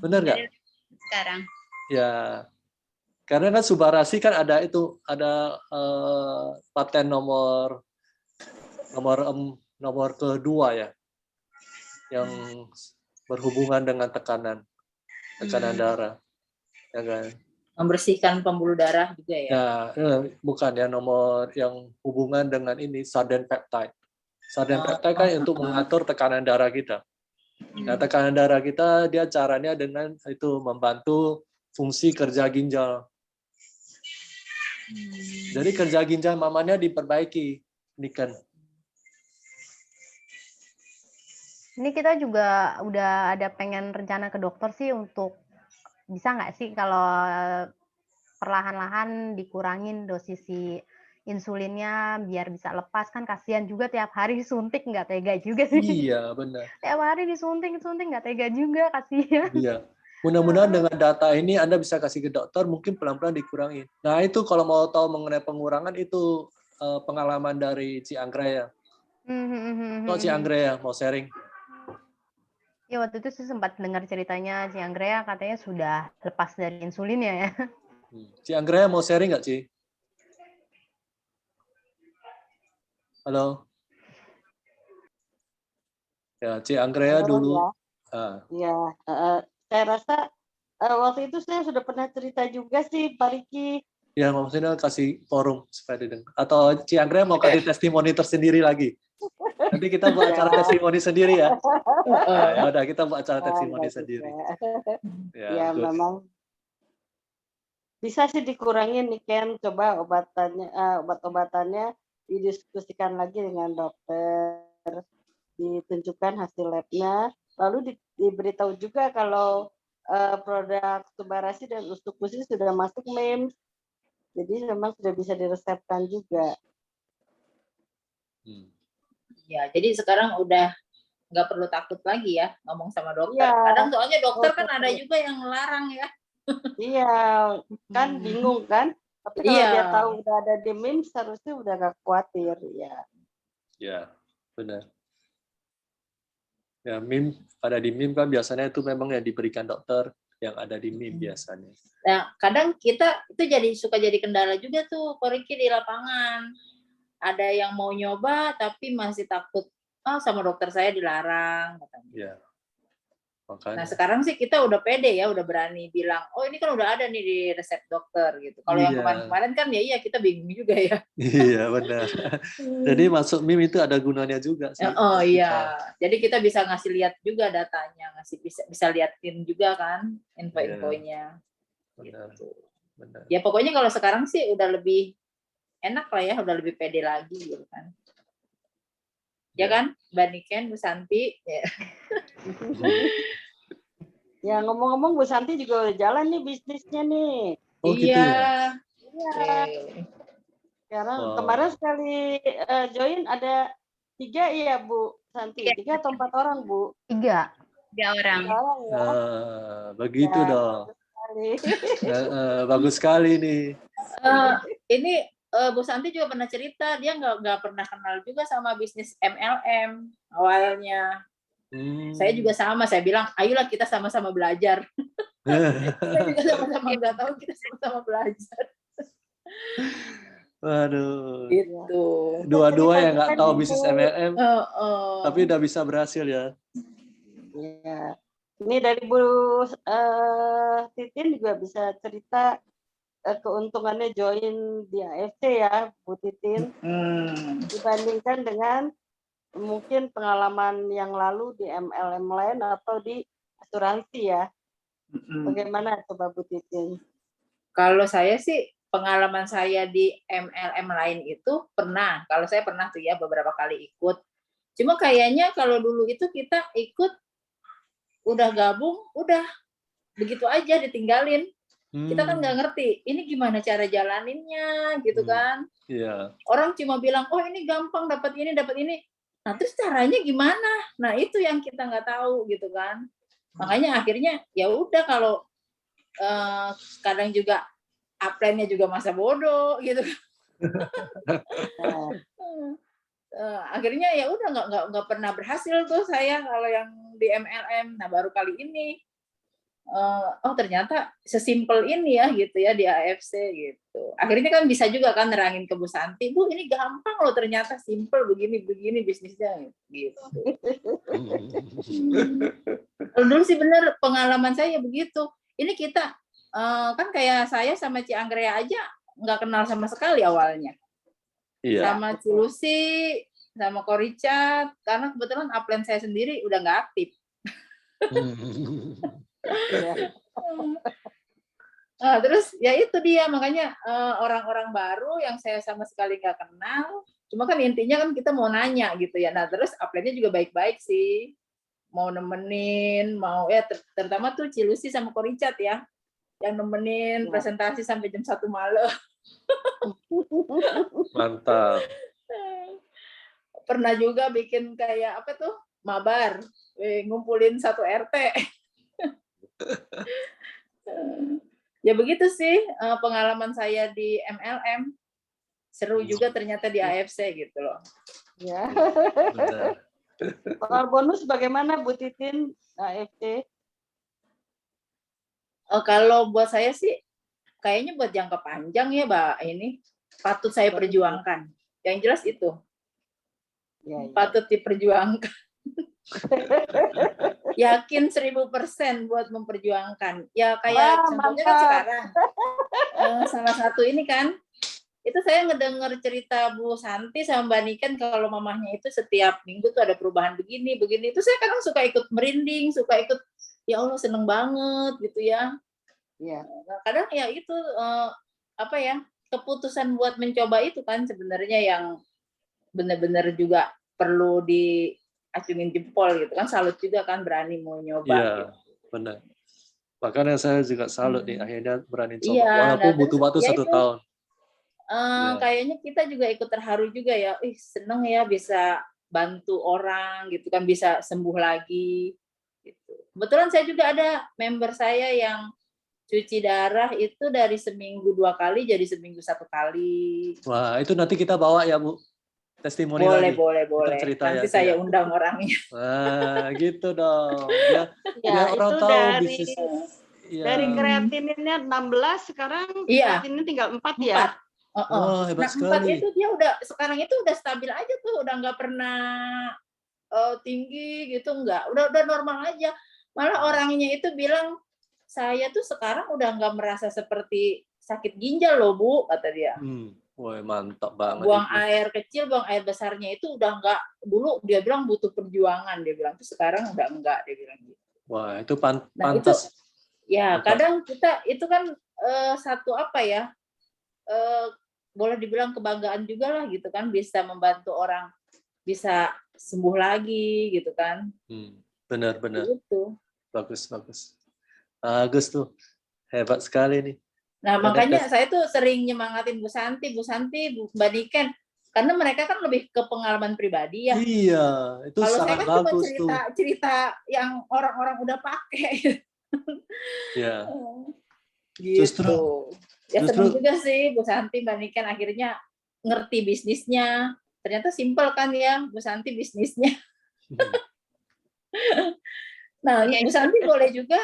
Benar nggak? Sekarang. Ya. Karena kan subarasi kan ada paten nomor kedua ya, yang berhubungan dengan tekanan darah, ya kan? Membersihkan pembuluh darah juga ya? Ya, bukan ya, nomor yang hubungan dengan ini sarden peptide. Sarden peptide kan untuk mengatur tekanan darah kita. Nah, tekanan darah kita dia caranya dengan itu membantu fungsi kerja ginjal. Jadi kerja ginjal mamanya diperbaiki, Niken. Ini kita juga udah ada pengen rencana ke dokter sih untuk bisa nggak sih kalau perlahan-lahan dikurangin dosis insulinnya biar bisa lepas, kan kasihan juga tiap hari disuntik, nggak tega juga sih. Iya benar. Tiap hari disuntik nggak tega juga, kasihan. Iya. Mudah-mudahan dengan data ini Anda bisa kasih ke dokter, mungkin pelan-pelan dikurangin. Nah itu kalau mau tahu mengenai pengurangan itu pengalaman dari Ci Anggraya. Ci Anggraya mau sharing? Ya waktu itu saya sempat dengar ceritanya Ci Anggraya katanya sudah lepas dari insulin ya. Ci Anggraya mau sharing nggak, Ci? Halo? Ya, Ci Anggraya dulu. Ya, saya rasa waktu itu saya sudah pernah cerita juga sih, Pak Riki. Ya, maksudnya kasih forum supaya didengar. Atau Ci Anggraya mau kasih testimoni tersendiri lagi? Nanti kita buat acara testimoni sendiri ya. Ya udah, kita buat acara testimoni sendiri. Ya, memang bisa sih dikurangin nih Ken. Coba obat-obatannya didiskusikan lagi dengan dokter, ditunjukkan hasil labnya, lalu diberitahu juga kalau produk Subarasi dan Ustukusi sudah masuk MIMS, jadi memang sudah bisa diresepkan juga. Ya, jadi sekarang udah nggak perlu takut lagi ya ngomong sama dokter. Ya. Kadang soalnya dokter kan ada juga yang melarang ya. Iya, kan bingung kan? Tapi kalau dia tahu udah ada di MIMS, seharusnya udah gak khawatir ya. Ya, benar. Ya, MIM ada di MIM kan biasanya itu memang yang diberikan dokter yang ada di MIM biasanya. Nah, kadang kita itu suka jadi kendala juga tuh, Koriki di lapangan. Ada yang mau nyoba tapi masih takut, sama dokter saya dilarang. Ya. Makanya. Nah sekarang sih kita udah pede ya, udah berani bilang, oh ini kan udah ada nih di resep dokter gitu. Kalau yang kemarin-kemarin kan ya kita bingung juga ya. Iya benar. Jadi masuk MIM itu ada gunanya juga sih. Oh iya, jadi kita bisa ngasih lihat juga datanya, bisa liatin juga kan info-infonya. Benar. Gitu. Benar. Ya pokoknya kalau sekarang sih udah lebih enak lah ya, udah lebih pede lagi gitu kan. Ya kan, Mbak Niken, Bu Santi. Ya. Ya ngomong-ngomong Bu Santi juga udah jalan nih bisnisnya nih. Oh gitu ya? Iya. Sekarang kemarin sekali join ada 3 ya Bu Santi, 3 atau 4 orang Bu? 3 orang. Ya. Begitu ya, dong. Bagus sekali nih. Ini Bu Santi juga pernah cerita dia nggak pernah kenal juga sama bisnis MLM awalnya. Saya juga sama, saya bilang ayolah kita sama-sama belajar. Kita juga sama-sama nggak tahu, kita sama-sama belajar. Waduh. Itu. Dua-dua yang nggak tahu bisnis MLM, tapi udah bisa berhasil ya. Iya. Ini dari Bu Titin juga bisa cerita keuntungannya join di AFC ya, Bu Titin. Dibandingkan dengan mungkin pengalaman yang lalu di MLM lain atau di asuransi ya. Bagaimana coba Bu Titin? Kalau saya sih pengalaman saya di MLM lain itu pernah. Kalau saya pernah tuh ya beberapa kali ikut. Cuma kayaknya kalau dulu itu kita ikut udah gabung, udah begitu aja ditinggalin. Kita kan nggak ngerti ini gimana cara jalaninnya gitu kan. Orang cuma bilang oh ini gampang dapat ini. Nah terus caranya gimana? Nah itu yang kita nggak tahu gitu kan. Makanya akhirnya ya udah kalau kadang juga upline-nya juga masa bodoh gitu. Akhirnya ya udah nggak pernah berhasil tuh saya kalau yang di MLM. Nah baru kali ini oh ternyata sesimpel ini ya gitu ya di AFC gitu. Akhirnya kan bisa juga kan nerangin ke Bu Santi, Bu ini gampang loh ternyata simple begini bisnisnya gitu. Dulu sih bener pengalaman saya begitu. Ini kita kan kayak saya sama Ci Anggraya aja nggak kenal sama sekali awalnya. Sama Ci Lucy, sama Ko Richard, karena kebetulan upline saya sendiri udah nggak aktif. Terus ya itu dia makanya orang-orang baru yang saya sama sekali nggak kenal. Cuma kan intinya kan kita mau nanya gitu ya. Nah terus upline-nya juga baik-baik sih, mau nemenin, mau ya terutama tuh Ci Lucy sama Ko Richard ya, yang nemenin presentasi sampai jam 1 malam. Mantap. Pernah juga bikin kayak apa tuh mabar, ngumpulin 1 RT. Ya begitu sih pengalaman saya di MLM. Seru juga ternyata di AFC gitu loh. Ya. Soal bonus bagaimana Bu Titin AFC? Kalau buat saya sih kayaknya buat jangka panjang ya, Mbak, ini patut saya perjuangkan. Yang jelas itu. Ya. Patut diperjuangkan. Yakin 1000% buat memperjuangkan. Ya kayak contohnya kan sekarang. Salah satu ini kan, itu saya ngedenger cerita Bu Santi sama Mbak Niken kalau mamahnya itu setiap minggu tuh ada perubahan begini. Itu saya kadang suka ikut merinding, suka ikut, ya Allah seneng banget gitu ya. Ya. Nah, kadang ya itu keputusan buat mencoba itu kan sebenarnya yang benar-benar juga perlu diacungin jempol gitu kan, salut juga kan berani mau nyoba. Iya, gitu. Benar. Makanya saya juga salut nih akhirnya berani coba, iya, walaupun butuh waktu 1 tahun. Kayaknya kita juga ikut terharu juga ya, seneng ya bisa bantu orang gitu kan, bisa sembuh lagi. Gitu. Kebetulan saya juga ada member saya yang cuci darah itu dari seminggu 2 kali jadi seminggu 1 kali. Wah, itu nanti kita bawa ya Bu, testimoni boleh, lagi. Boleh. Cerita nanti ya, saya undang orangnya. Wah, gitu dong. Ya orang itu tahu dari, bisnis. Dari kreatininnya 16, sekarang kreatininnya tinggal 4 ya. Oh, hebat sekali. 4 itu dia sekarang itu udah stabil aja tuh, udah nggak pernah tinggi gitu, udah normal aja. Malah orangnya itu bilang, saya tuh sekarang udah nggak merasa seperti sakit ginjal loh Bu, kata dia. Wah, mantap banget. Buang air kecil, buang air besarnya itu udah nggak, dulu dia bilang butuh perjuangan, dia bilang, tuh sekarang udah enggak, dia bilang gitu. Wah, itu pantas. Ya, kadang kita itu kan satu boleh dibilang kebanggaan juga lah gitu kan, bisa membantu orang bisa sembuh lagi gitu kan. Benar. Gitu. Bagus tuh, hebat sekali nih. Nah makanya saya tuh sering nyemangatin Bu Santi, Mbak Niken, karena mereka kan lebih ke pengalaman pribadi ya. Iya, itu kalau sangat saya kan bagus cuma cerita yang orang-orang udah pakai. Iya. Gitu. Senang juga sih Bu Santi, Mbak Niken akhirnya ngerti bisnisnya. Ternyata simpel kan ya Bu Santi bisnisnya. Nah, Bu Santi boleh juga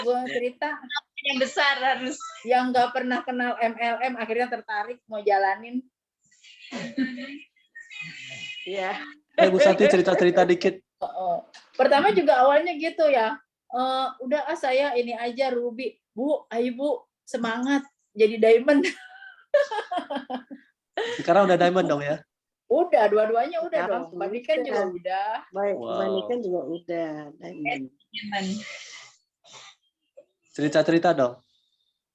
gue cerita yang besar harus. Yang nggak pernah kenal MLM akhirnya tertarik mau jalanin. Iya. Bu Santi cerita-cerita dikit. Pertama juga awalnya gitu ya. Udah saya ini aja Ruby. Bu, ayo Bu, semangat jadi diamond. Sekarang udah diamond dong ya? Udah, dua-duanya udah dong. Mbak Niken juga udah. Mbak Niken juga udah diamond. Cerita-cerita dong.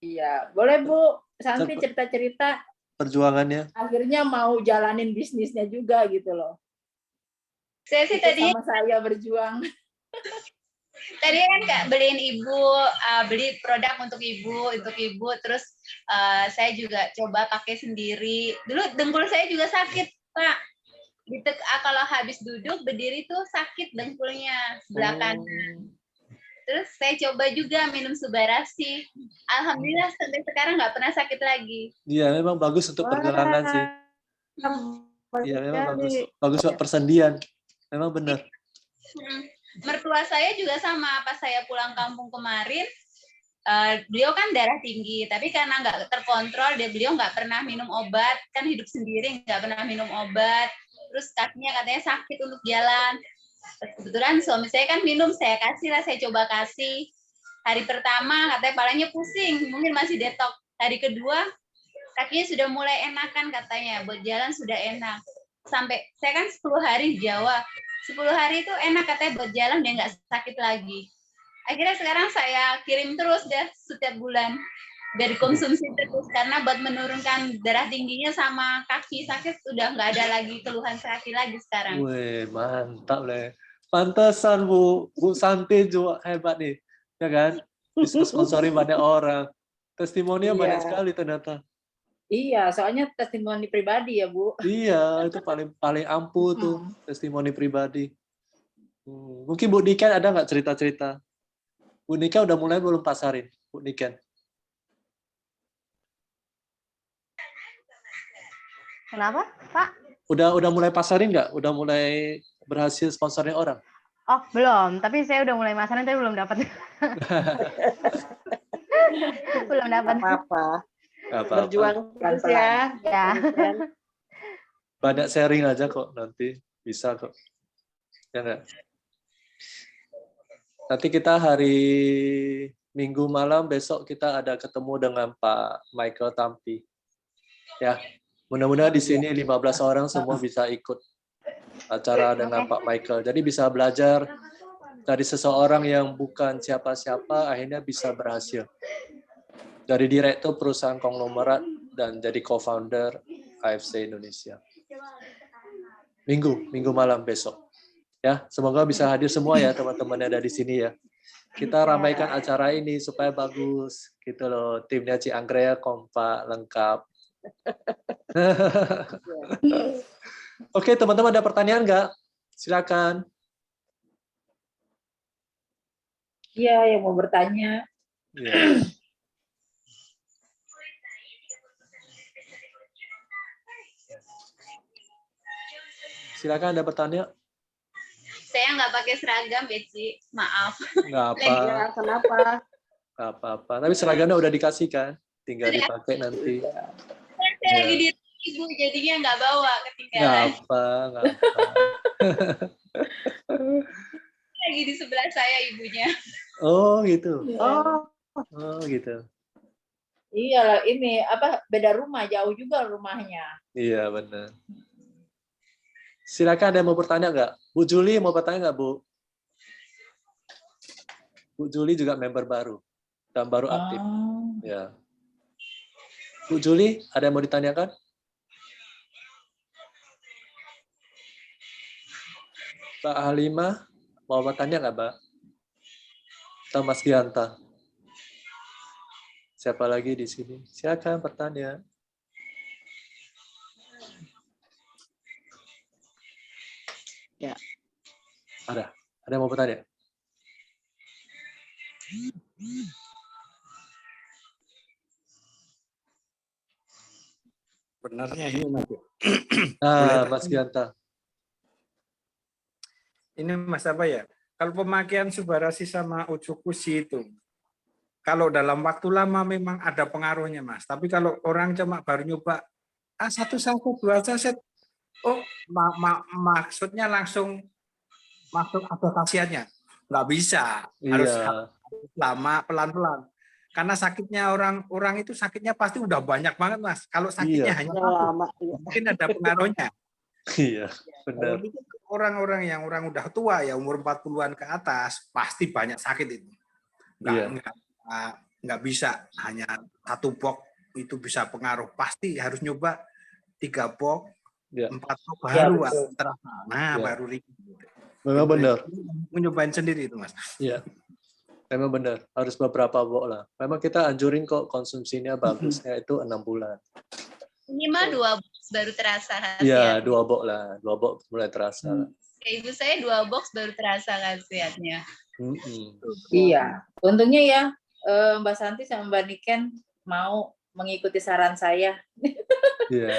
Iya, boleh Bu Santi cerita-cerita perjuangannya. Akhirnya mau jalanin bisnisnya juga gitu loh. Saya sih tadi sama saya berjuang. Tadi kan Kak beliin ibu, beli produk untuk ibu, terus saya juga coba pakai sendiri. Dulu dengkul saya juga sakit, Pak. Kalau habis duduk berdiri tuh sakit dengkulnya sebelah kanan. Terus saya coba juga minum Subarasi. Alhamdulillah sampai sekarang nggak pernah sakit lagi. Iya, memang bagus untuk pergelangan sih. Iya, memang bagus buat persendian. Memang benar. Mertua saya juga sama, pas saya pulang kampung kemarin, beliau kan darah tinggi, tapi karena nggak terkontrol, beliau nggak pernah minum obat, kan hidup sendiri nggak pernah minum obat. Terus kakinya katanya sakit untuk jalan. Kebetulan suami saya kan minum, saya coba kasih. Hari pertama katanya palanya pusing, mungkin masih detok. Hari kedua kakinya sudah mulai enakan katanya, buat jalan sudah enak. Sampai saya kan 10 hari di Jawa, 10 hari itu enak katanya buat jalan, dia nggak sakit lagi. Akhirnya sekarang saya kirim terus deh setiap bulan, dari konsumsi terus, karena buat menurunkan darah tingginya sama kaki sakit udah nggak ada lagi keluhan kaki lagi sekarang. Wih, mantap lah. Pantesan Bu Santi juga hebat nih, ya kan? Bisa sponsori banyak orang. Testimoninya banyak sekali ternyata. Iya, soalnya testimoni pribadi ya Bu. Iya, itu paling ampuh tuh testimoni pribadi. Mungkin Bu Niken ada nggak cerita-cerita? Bu Nika udah mulai belum pasarin, Bu Niken? Kenapa, Pak? Udah mulai pasarin nggak? Udah mulai berhasil sponsornya orang? Oh, belum. Tapi saya udah mulai pasarin, tapi belum dapat. Belum dapat. Apa-apa. Berjuang terus ya. Ya. Banyak sharing aja kok nanti. Bisa kok. Ya nggak? Nanti kita hari Minggu malam besok kita ada ketemu dengan Pak Michael Tampi. Ya, mudah-mudahan di sini 15 orang semua bisa ikut acara dengan Pak Michael. Jadi bisa belajar dari seseorang yang bukan siapa-siapa, akhirnya bisa berhasil. Dari direktur perusahaan konglomerat dan jadi co-founder AFC Indonesia. Minggu malam besok. Ya, semoga bisa hadir semua ya teman-teman yang ada di sini ya. Kita ramaikan acara ini supaya bagus gitu loh. Timnya Ci Anggrek kompak lengkap. Oke, teman-teman ada pertanyaan nggak? Silakan. Iya, yang mau bertanya. Ya. Silakan ada pertanyaan. Saya nggak pakai seragam, Beci. Maaf. Nggak apa. Ya, kenapa? Nggak apa-apa. Tapi seragamnya udah dikasih kan? Tinggal dipakai nanti. Saya lagi di ibu, jadinya nggak bawa, ketinggalan. Nggak apa. Lagi di sebelah saya ibunya. Oh gitu. Oh gitu. Iya, ini beda rumah, jauh juga rumahnya. Iya benar. Silakan ada yang mau bertanya nggak? Bu Juli mau bertanya nggak, Bu? Bu Juli juga member baru dan baru aktif. Ya. Bu Juli, ada yang mau ditanyakan? Pak Halimah, mau bertanya nggak, Mbak? Atau Mas Gianta? Siapa lagi di sini? Silakan bertanya. ya. Ada yang mau bertanya? Benarnya ini Mas. Mas Gianta. Ini Mas apa ya? Kalau pemakaian Subarashi sama Uchukushi itu, kalau dalam waktu lama memang ada pengaruhnya Mas. Tapi kalau orang cuma baru nyoba, satu saset, dua saset, maksudnya langsung masuk ada khasiatnya. Nggak bisa, harus lama, pelan-pelan. Karena sakitnya orang itu sakitnya pasti udah banyak banget Mas. Kalau sakitnya hanya lama, mungkin ada pengaruhnya. Iya, benar. Orang-orang yang orang udah tua ya umur 40-an ke atas pasti banyak sakit itu. Nggak bisa hanya satu box itu bisa pengaruh. Pasti harus nyoba 3 box, 4 box baru terasa. Baru memang benar. Mencobain sendiri itu Mas. Iya. Memang benar, harus beberapa box lah. Memang kita anjurin kok konsumsinya bagusnya itu 6 bulan. Minimal 2 box baru terasa khasiat. Iya, 2 box lah. 2 box mulai terasa. Ibu saya 2 box baru terasa khasiatnya. Iya. Untungnya ya Mbak Santi sama Mbak Niken mau mengikuti saran saya. Iya,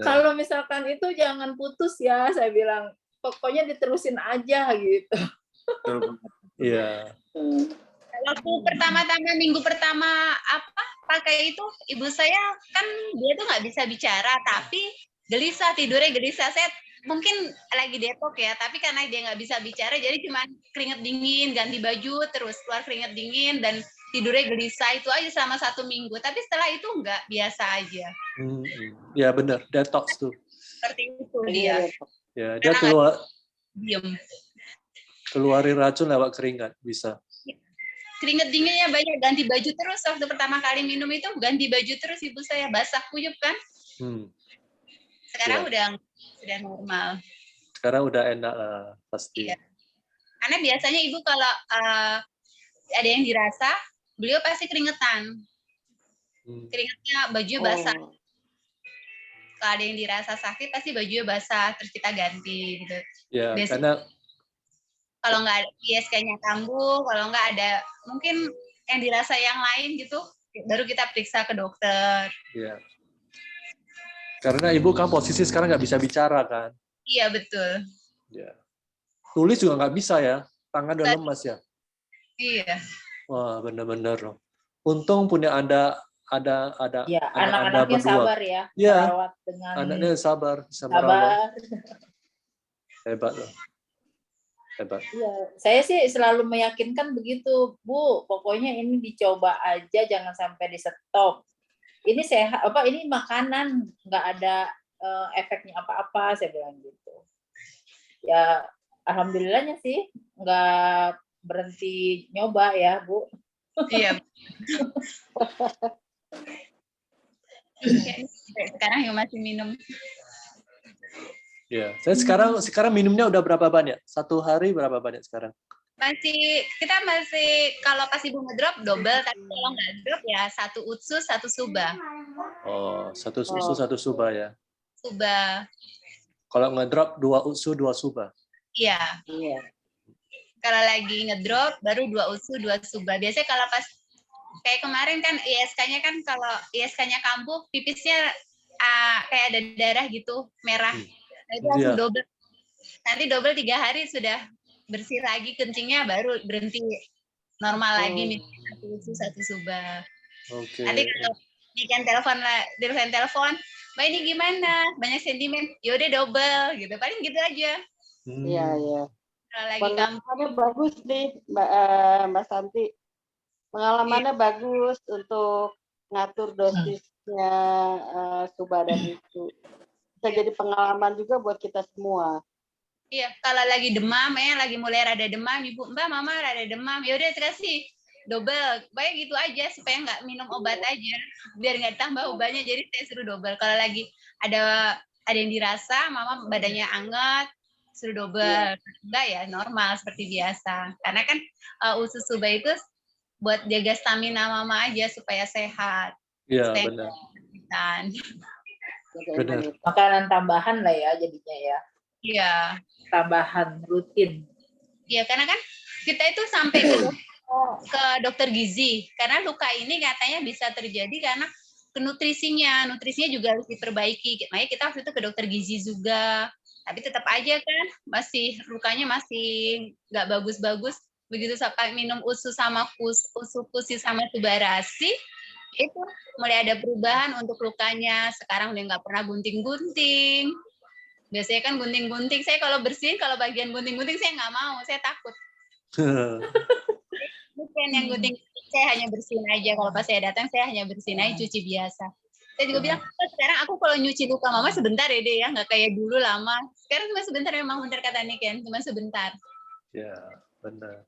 kalau misalkan itu jangan putus ya, saya bilang. Pokoknya diterusin aja gitu. Iya. Waktu pertama-tama minggu pertama pakai itu, ibu saya kan dia tuh nggak bisa bicara, tapi gelisah, tidurnya gelisah. Saya mungkin lagi Depok ya, tapi karena dia nggak bisa bicara, jadi cuma keringet dingin, ganti baju, terus keluar keringet dingin, dan tidurnya gelisah. Itu aja selama 1 minggu. Tapi setelah itu nggak, biasa aja. Ya benar, detox tuh. Seperti itu dia. Ya, dia keluarin racun lewat keringat, bisa. Keringet dinginnya banyak, ganti baju terus. Waktu pertama kali minum itu ganti baju terus, ibu saya basah kuyup kan. Sekarang udah normal. Sekarang udah enak lah pasti. Iya. Karena biasanya ibu kalau ada yang dirasa, beliau pasti keringetan. Keringetnya, bajunya basah. Kalau ada yang dirasa sakit pasti bajunya basah, terus kita ganti gitu. Ya, biasanya, karena Kalau nggak ISK-nya kambuh, kalau nggak ada mungkin yang dirasa yang lain gitu, baru kita periksa ke dokter. Iya. Karena ibu kan posisi sekarang nggak bisa bicara kan? Iya betul. Ya. Tulis juga nggak bisa ya, tangan udah lemas ya. Iya. Wah benar-benar loh. Untung punya ada ya, anak-anaknya berdua. Sabar ya, merawat dengan anaknya sabar, bisa merawat. Hebat loh. Hebat. Ya, saya sih selalu meyakinkan begitu, Bu. Pokoknya ini dicoba aja, jangan sampai di stop. Ini sehat, ini makanan, nggak ada efeknya apa-apa, saya bilang gitu. Ya, alhamdulillahnya sih nggak berhenti nyoba ya, Bu. Iya. Sekarang yang masih minum. Ya, saya sekarang minumnya udah berapa banyak? Satu hari berapa banyak sekarang? Kita masih kalau pas ibu ngedrop double, tapi kalau nggak drop ya 1 utsu 1 suba. Oh, 1 utsu 1 suba ya. Suba. Kalau ngedrop 2 utsu 2 suba. Iya. Kalau lagi ngedrop baru 2 utsu 2 suba. Biasanya kalau pas kayak kemarin kan ISK-nya kan kalau ISK-nya kambuh, pipisnya kayak ada darah gitu merah. Nah, itu langsung double. Nanti double 3 hari sudah bersih lagi kencingnya, baru berhenti normal lagi minum 1 utsu 1 suba. Oke. Nanti kalau ikan telepon, Mbak ini gimana? Banyak sentimen? Yaudah double gitu. Paling gitu aja. Iya, iya. Kalau lagi pengalamannya bagus nih, Mbak Santi. Pengalamannya bagus untuk ngatur dosisnya suba dan itu. Bisa jadi pengalaman juga buat kita semua. Iya, kalau lagi demam, lagi mulai rada demam, Ibu, Mbak, Mama rada demam, yaudah kasih double. Baik gitu aja supaya nggak minum obat aja, biar nggak tambah obatnya. Jadi saya suruh double. Kalau lagi ada yang dirasa, Mama badannya anget, suruh double. Enggak ya, normal seperti biasa. Karena kan usus suba itu buat jaga stamina Mama aja supaya sehat. Iya, benar. Benar. Makanan tambahan lah ya jadinya ya. Iya. Tambahan rutin. Iya, karena kan kita itu sampai ke dokter gizi. Karena luka ini katanya bisa terjadi karena nutrisinya juga harus diperbaiki. Makanya kita waktu itu ke dokter gizi juga. Tapi tetap aja kan lukanya masih nggak bagus-bagus. Begitu sampai minum usus sama kusi sama subarasi, itu mulai ada perubahan untuk lukanya. Sekarang udah nggak pernah gunting-gunting. Biasanya kan gunting-gunting. Saya kalau bersihin, kalau bagian gunting-gunting saya nggak mau, saya takut. Bukan yang gunting, saya hanya bersihin aja. Kalau pas saya datang, saya hanya bersihin aja, cuci biasa. Saya juga bilang, sekarang aku kalau nyuci luka Mama sebentar ya deh ya, nggak kayak dulu lama. Sekarang cuma sebentar, memang benar kata Niken, cuma sebentar. Ya, benar.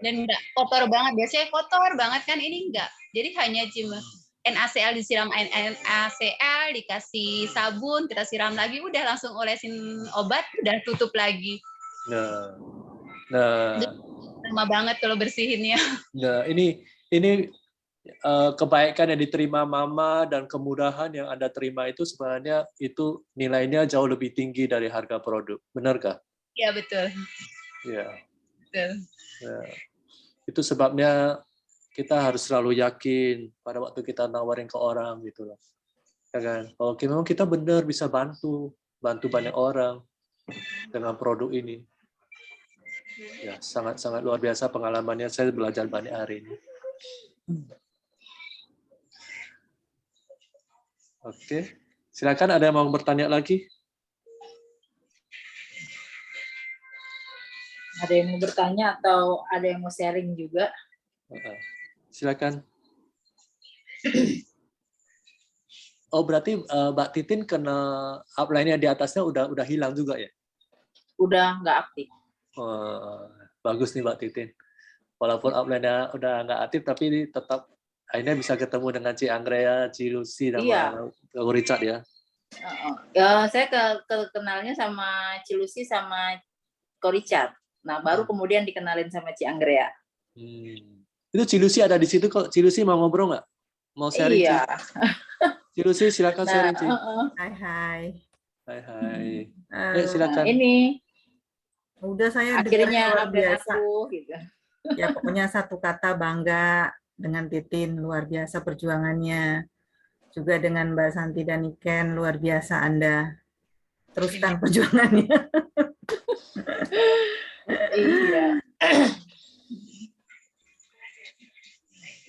Dan nggak kotor banget. Biasanya kotor banget kan, ini enggak. Jadi hanya cuma NaCl disiram NaCl, dikasih sabun, kita siram lagi, udah langsung olesin obat, udah tutup lagi. Nah. Lama banget kalau bersihinnya. Nah, ini kebaikan yang diterima Mama dan kemudahan yang Anda terima itu sebenarnya itu nilainya jauh lebih tinggi dari harga produk. Benarkah? Iya, betul. Iya. Betul. Ya. Itu sebabnya kita harus selalu yakin pada waktu kita nawarin ke orang gitu loh. Ya kan? Kalau memang kita benar bisa bantu banyak orang dengan produk ini. Ya, sangat-sangat luar biasa pengalamannya. Saya belajar banyak hari ini. Oke. Silakan, ada yang mau bertanya lagi? Ada yang mau bertanya atau ada yang mau sharing juga? Silakan. Oh, berarti Mbak Titin kena upline-nya di atasnya udah hilang juga ya? Udah nggak aktif. Bagus nih Mbak Titin. Walaupun upline-nya udah nggak aktif, tapi tetap akhirnya bisa ketemu dengan Ci Angrea, Ci Lucy, dan Richard ya? Saya kenalnya sama Ci Lucy sama Ko Richard. Nah, baru kemudian dikenalin sama Ci Angrea. Itu Ci Lucy ada di situ kok. Ci Lucy mau ngobrol nggak? Mau sharing? Iya. Ci Lucy silakan sharing, Ci. Hai. Silakan. Ini Udah saya akhirnya luar biasa. aku gitu. Ya pokoknya satu kata, bangga dengan Titin, luar biasa perjuangannya. Juga dengan Mbak Santi dan Niken, luar biasa Anda. Teruskan perjuangannya. Iya.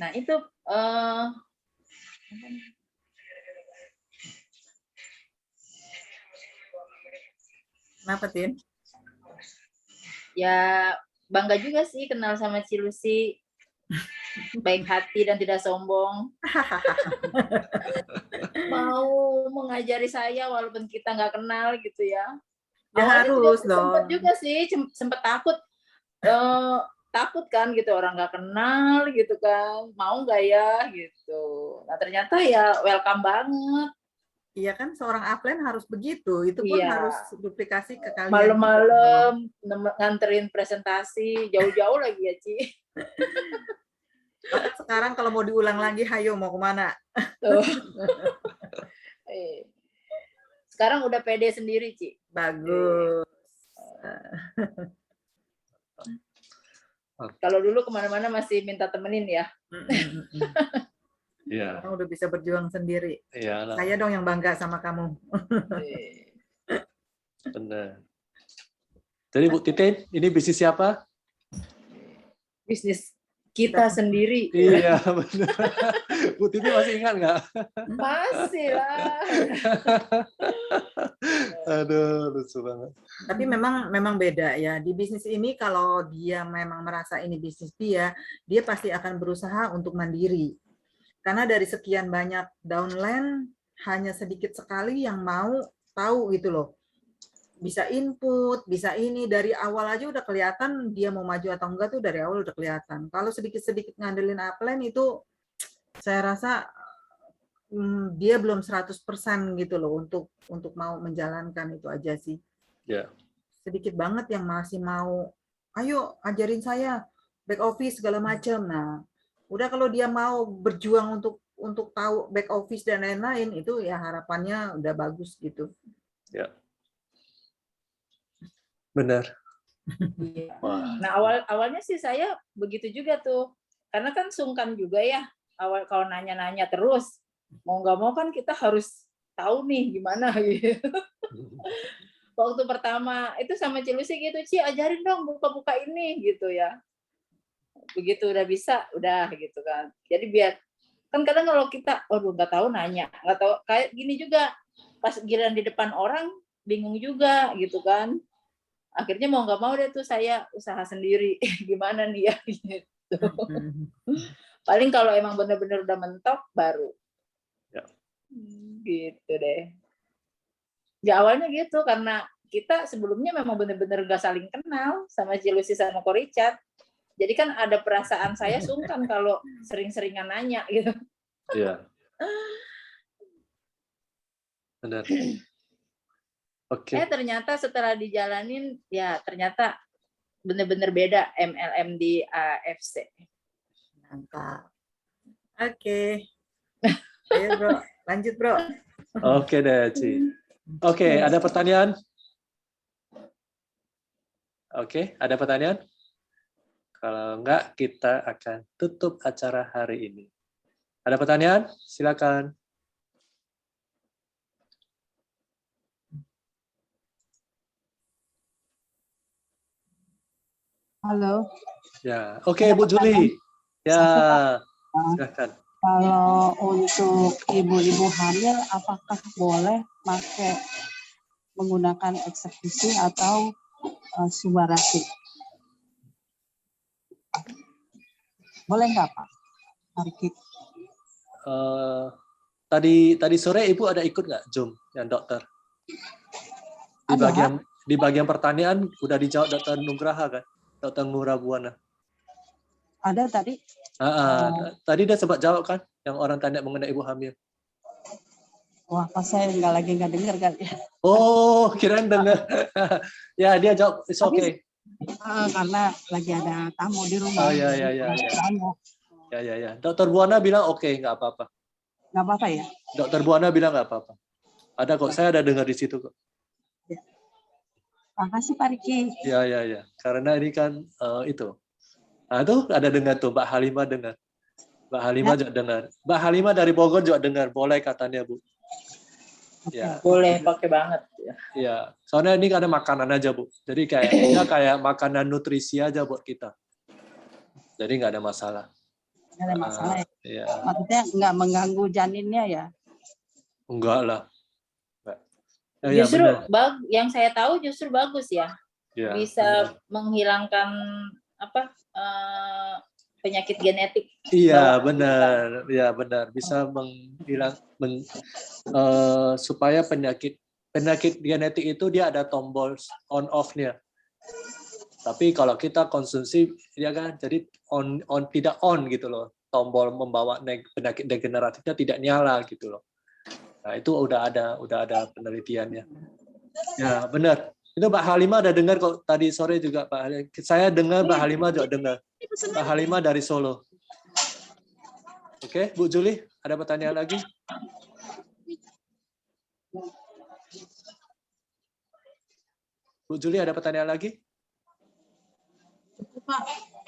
Nah itu Kenapa, Tin? ya bangga juga sih kenal sama Cilusi, baik hati dan tidak sombong. Mau mengajari saya walaupun kita nggak kenal gitu ya. Ya harus dong. Sempat juga sih, sempat takut. Takut kan gitu, orang nggak kenal gitu kan, mau nggak ya gitu. Nah ternyata ya welcome banget. Iya kan, seorang upline harus begitu, itu pun harus duplikasi ke kalian. Malam-malam nganterin presentasi jauh-jauh lagi ya Ci. Bahkan sekarang kalau mau diulang lagi, hayo mau kemana? Tuh. Sekarang udah pede sendiri Ci. Bagus. Kalau dulu kemana-mana masih minta temenin ya. Iya. Kamu udah bisa berjuang sendiri. Iya. Saya dong yang bangga sama kamu. Benar. Jadi Bu Titin, ini bisnis siapa? Bisnis kita sendiri. Iya, benar. Bu Titin masih ingat nggak? Masih lah. Aduh, lucu banget. Tapi memang beda ya. Di bisnis ini kalau dia memang merasa ini bisnis dia pasti akan berusaha untuk mandiri. Karena dari sekian banyak downline, hanya sedikit sekali yang mau tahu gitu loh. Bisa input, bisa ini. Dari awal aja udah kelihatan dia mau maju atau enggak tuh dari awal udah kelihatan. Kalau sedikit-sedikit ngandelin upline itu, saya rasa dia belum 100% gitu loh untuk mau menjalankan itu aja sih. Yeah. Sedikit banget yang masih mau, ayo ajarin saya back office segala macam. Nah, udah kalau dia mau berjuang untuk tahu back office dan lain-lain, itu ya harapannya udah bagus gitu. Ya. Benar. Nah, awalnya sih saya begitu juga tuh. Karena kan sungkan juga ya, awal kalau nanya-nanya terus. Mau nggak mau kan kita harus tahu nih gimana gitu. Waktu pertama itu sama Cilusi gitu, Ci ajarin dong buka-buka ini gitu ya. Begitu udah bisa, udah gitu kan. Jadi biar kan kadang kalau kita nggak tahu nanya, nggak tahu, kayak gini juga pas giliran di depan orang bingung juga gitu kan. Akhirnya mau nggak mau deh tuh saya usaha sendiri. Gimana nih ya gitu. Paling kalau emang benar-benar udah mentok baru. Ya. Gitu deh. Ya awalnya gitu karena kita sebelumnya memang benar-benar gak saling kenal sama Cilusi sama Ko Richard. Jadi kan ada perasaan saya sungkan kalau sering-seringan nanya gitu. Iya. Benar. Oke. Ternyata setelah dijalanin ya ternyata benar-benar beda MLM di AFC. Mantap. Oke. Ayo bro, lanjut bro. Oke deh, Ci. Oke, ada pertanyaan? Oke, ada pertanyaan? Kalau enggak, kita akan tutup acara hari ini. Ada pertanyaan? Silakan. Halo. Ya, oke Bu Juli. Ya, silakan. Kalau untuk ibu-ibu hamil, apakah boleh menggunakan eksekusi atau subarasi? Boleh nggak Pak? Tadi sore Ibu ada ikut nggak Zoom yang dokter? Di bagian pertanyaan udah dijawab Dokter Nugraha kan? Dokter Murah Buana. Ada tadi? Tadi dia sempat jawab kan, yang orang tanya mengenai ibu hamil. Wah, pas saya nggak dengar kali ya. Oh, kirain dengar. Ya, dia jawab, it's okay. Karena lagi ada tamu di rumah. Oh, ya. Dokter Buana bilang oke, nggak apa-apa. Nggak apa-apa ya? Dokter Buana bilang nggak apa-apa. Ada kok, saya ada dengar di situ kok. Makasih Pak Riki. Ya. Karena ini kan itu. Nah, tuh ada dengar tuh, Mbak Halimah dengar. Mbak Halimah juga dengar. Mbak Halimah dari Bogor juga dengar. Boleh katanya, Bu. Ya. Boleh, pakai banget. Ya, soalnya ini ada makanan aja, Bu. Jadi kayak makanan nutrisi aja buat kita. Jadi nggak ada masalah. Nggak ada masalah ya. Maksudnya nggak mengganggu janinnya ya? Enggak lah. Justru yang saya tahu justru bagus ya. Bisa menghilangkan penyakit genetik. Iya, benar. Ya, benar. Bisa supaya penyakit genetik itu dia ada tombol on off-nya. Tapi kalau kita konsumsi ya kan jadi on tidak on gitu loh. Tombol membawa penyakit degeneratifnya tidak nyala gitu loh. Nah, itu udah ada penelitiannya. Ya, benar. Itu Mbak Halimah ada dengar kok tadi sore juga Pak Halimah. Saya dengar Mbak Halimah juga dengar. Mbak Halimah dari Solo. Oke, Bu Juli, ada pertanyaan lagi? Bu Juli, ada pertanyaan lagi?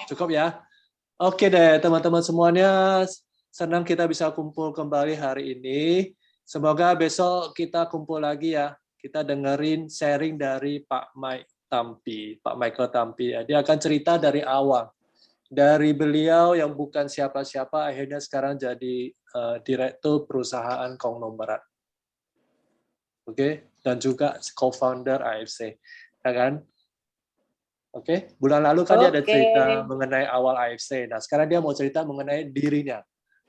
Cukup ya? Oke deh, teman-teman semuanya. Senang kita bisa kumpul kembali hari ini. Semoga besok kita kumpul lagi ya. Kita dengerin sharing dari Pak Michael Tampi. Dia akan cerita dari awal. Dari beliau yang bukan siapa-siapa, akhirnya sekarang jadi direktur perusahaan konglomerat. Oke, dan juga co-founder AFC. Ya kan? Oke, bulan lalu kan dia ada cerita mengenai awal AFC. Nah, sekarang dia mau cerita mengenai dirinya,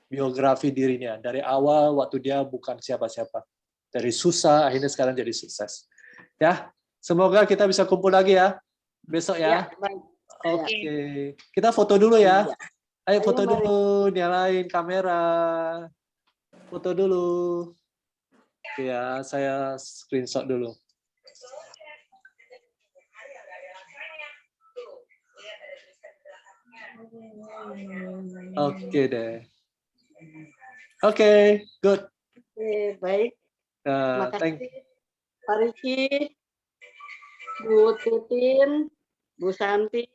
biografi dirinya. Dari awal waktu dia bukan siapa-siapa. Dari susah, akhirnya sekarang jadi sukses. Ya, semoga kita bisa kumpul lagi ya, besok ya. Oke, kita foto dulu ya. Ayo foto dulu, nyalain kamera. Foto dulu. Oke ya, saya screenshot dulu. Oke deh. Oke, good. Baik. Terima kasih Pak Riki, Bu Titin, Bu Santi,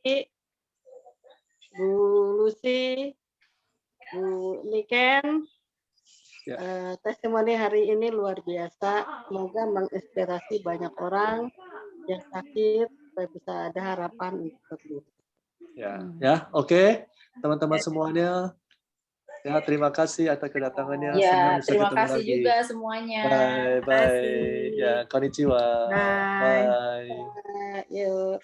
Bu Lucy, Bu Niken. Testimoni hari ini luar biasa. Semoga menginspirasi banyak orang yang sakit supaya bisa ada harapan untuk sembuh. Ya, oke. Teman-teman semuanya. Ya, terima kasih atas kedatangannya. Ya, terima kasih lagi. Juga semuanya. Bye. Ya, konnichiwa. Bye. Yuk.